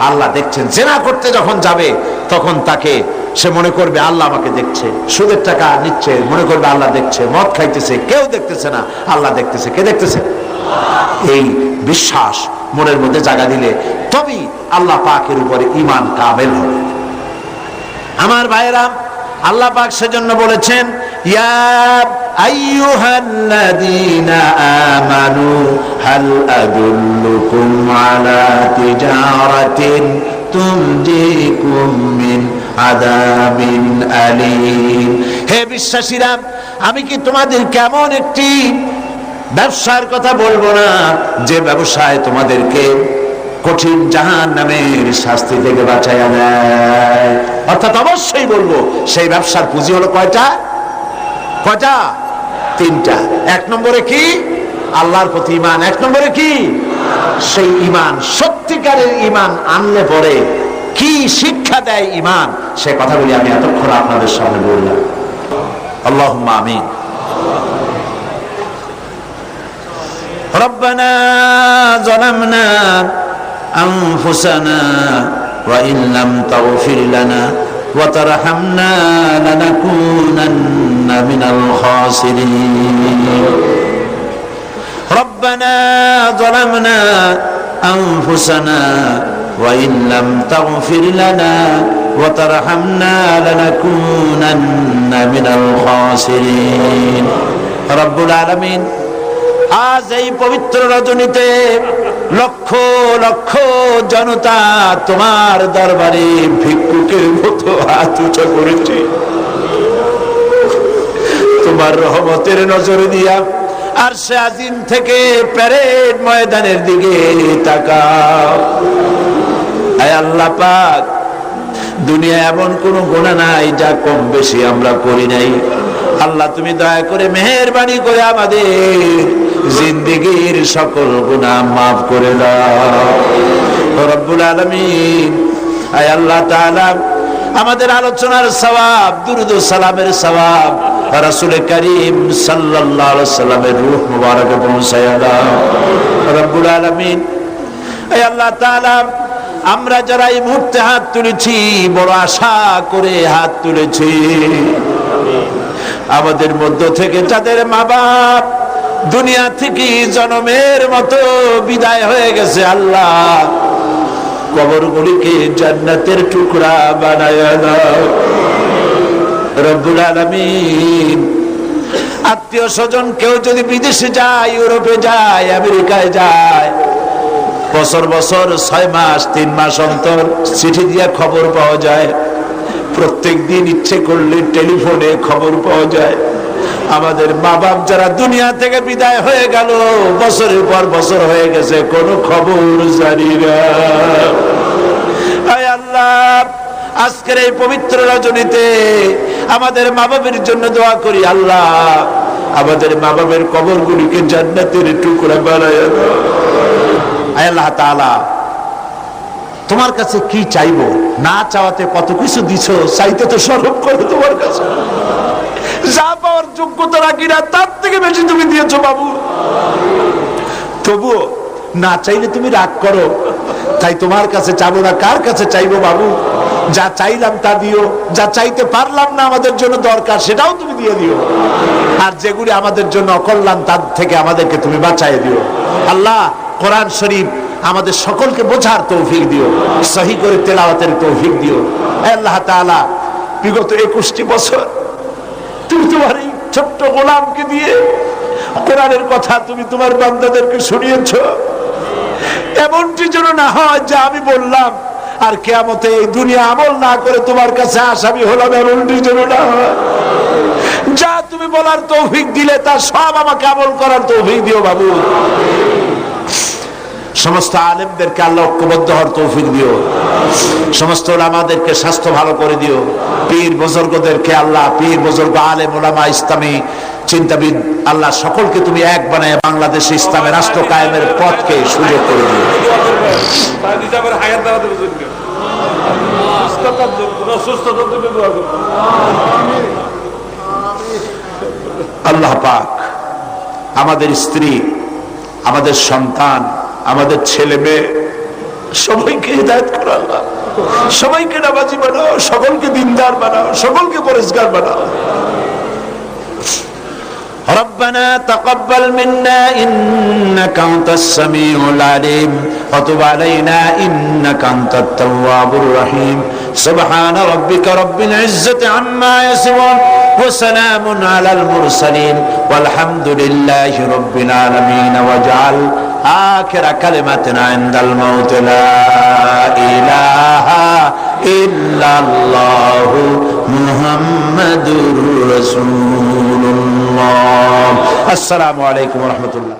Speaker 1: আল্লাহ দেখছেন। জেনা করতে যখন যাবে তখন তাকে সে মনে করবে আল্লাহ আমাকে দেখছে। সুদের টাকা নিচ্ছে, মনে করবে আল্লাহ দেখছে। মদ খাইতেছে, কেউ দেখতেছে না, আল্লাহ দেখতেছে। কে দেখতেছে? এই বিশ্বাস মনের মধ্যে জায়গা দিলে তবেই আল্লাহ পাকের উপরে ঈমান কামেল হবে। আমার ভাইরা, আল্লাহ পাক সেজন্য বলেছেন ইয়া আইয়ুহাল্লাযীনা আমানু হাল আদুল্লুকুম আলা তিজারাতিন তুনজিকুম মিন আযাবিন আলীম। হে বিশ্বাসীরা, আমি কি তোমাদের কেমন একটি ব্যবসার কথা বলবো না যে ব্যবসায় তোমাদেরকে কঠিন জাহান্নামের শাস্তি থেকে বাঁচাইয়া দেয়? অর্থাৎ অবশ্যই বলবো সেই ব্যবসার পুঁজি হলো কয়টা? তিনটা। এক নম্বরে কি? আল্লাহর প্রতি ঈমান। এক নম্বরে কি? সেই ঈমান, সত্যিকারের ঈমান আনলে পরে কি শিক্ষা দেয় ঈমান, সে কথাগুলি আমি এতক্ষণ আপনাদের সামনে বললাম। আল্লাহুম্মা আমিন। রব্বানা যালামনা আনফুসানা ওয়া ইন লাম তাগফির লানা ওয়া তারহামনা লানাকুনান্না মিনাল খাসিরিন। রব্বানা যালামনা আনফুসানা ওয়া ইন লাম তাগফির লানা ওয়া তারহামনা লানাকুনান্না মিনাল খাসিরিন। রব্বুল আলামিন, আজ এই পবিত্র রজনীতে লক্ষ লক্ষ জনতা তোমার দরবারে ভিক্ষুকের মতো হাত উঁচু করেছে। তোমার রহমতের নজর দিয়া আরশে আজিম থেকে প্যারেড ময়দানের দিকে তাকাও। আয় আল্লাহ পাক, দুনিয়া এমন কোন গুনাহ নাই যা কম বেশি আমরা করি নাই। আল্লাহ তুমি দয়া করে মেহেরবানি করে আমাদের জিন্দেগীর সকল গুনাহ মাফ করে দাও রব্বুল আলামিন। আয় আল্লাহ তাআলা, আমাদের আলোচনার সওয়াব, দুরূদ ও সালামের সওয়াব রাসূল করিম সাল্লাল্লাহু আলাইহি ওয়াসাল্লামের রূহ মুবারকে পৌঁছায়া দাও রব্বুল আলামিন। আয় আল্লাহ তাআলা, আমরা যারা এই মুহূর্তে হাত তুলেছি বড় আশা করে হাত তুলেছি, আমাদের মধ্য থেকে যাদের মা বাপ দুনিয়া থেকে জনমের মতো বিদায় হয়ে গেছে, আল্লাহ কবরগুলিকে জান্নাতের টুকরা বানায়া দাও রব্বুল আলামিন। আত্মীয় স্বজন কেউ যদি বিদেশে যায়, ইউরোপে যায়, আমেরিকায় যায়, বছর বছর 6 মাস 3 মাস অন্তর চিঠি দিয়ে খবর পাওয়া যায়। প্রত্যেক দিন ইচ্ছে করলে টেলিফোনে খবর পাওয়া যায়। আমাদের মা বাপ যারা দুনিয়া থেকে বিদায় হয়ে গেল, বছরের পর বছর হয়ে গেছে, কোনো খবর জানি না। আয় আল্লাহ, আজকের এই পবিত্র রজনীতে আমাদের মা বাবের জন্য দোয়া করি। আল্লাহ, আমাদের মা বাবের কবরগুলিকে জান্নাতের টুকরা বানায় দাও। আয় আল্লাহ তাআলা, তোমার কাছে কি চাইবো? না চাওয়াতে কত কিছু দিছো, চাইতে তো সরব করে তোমার কাছে। যা পাওয়ার যোগ্যতা রাখি না, তার থেকে বেশি তুমি দিয়েছো বাবু। তবুও না চাইলে তুমি রাগ করো, তাই তোমার কাছে চাবো না, কার কাছে চাইবো বাবু? যা চাইলাম তা দিও, যা চাইতে পারলাম না আমাদের জন্য দরকার সেটাও তুমি দিয়ে দিও, আর যেগুলি আমাদের জন্য অকল্যাণ তার থেকে আমাদেরকে তুমি বাঁচাই দিও। আল্লাহ, কোরআন শরীফ আমাদের সকলকে বোঝার তৌফিক দিও, সহি করে তেলাওয়াতের তৌফিক দিও। আল্লাহ তাআলা, বিগত 21টি বছর তুমি তোমার এই ছোট্ট গোলামকে দিয়ে কোরআনের কথা তুমি তোমার বান্দাদেরকে শুনিয়েছো। এমনটি যেন না হয় যা আমি বললাম আর কিয়ামতে এই দুনিয়া আমল না করে তোমার কাছে আসামি হলাম, এমনটি যেন না হয়। যা তুমি বলার তৌফিক দিলে তা সব আমাকে আমল করার তৌফিক দিও বাবু। সমস্ত আলেমদেরকে আল্লাহ ঐক্যবদ্ধ হওয়ার তৌফিক দিও, সমস্ত ওলামাদেরকে স্বাস্থ্য ভালো করে দিও, পীর বুজুর্গদেরকে আল্লাহ, পীর বুজুর্গ আলেম ওলামা ইসলামী চিন্তাবিদ আল্লাহ সকলকে তুমি এক বানায় বাংলাদেশে ইসলামের রাষ্ট্র কায়েমের পথকে সুযোগ করে দিও। আল্লাহ পাক আমাদের স্ত্রী, আমাদের সন্তান, আমাদের ছেলে মেয়ে সবাইকে হিদায়াত করো আল্লাহ, সবাইকে নামাজি বানাও, সকলকে দিনদার বানাও, সকলকে পরেশগার বানাও। ربنا تقبل منا إنك أنت السميع العليم وتب علينا إنك أنت التواب الرحيم سبحان ربك رب العزة عما يصفون وسلام على المرسلين والحمد لله رب العالمين واجعل آخر كلمتنا عند الموت لا إله إلا الله محمد رسول الله। السلام عليكم ورحمة الله।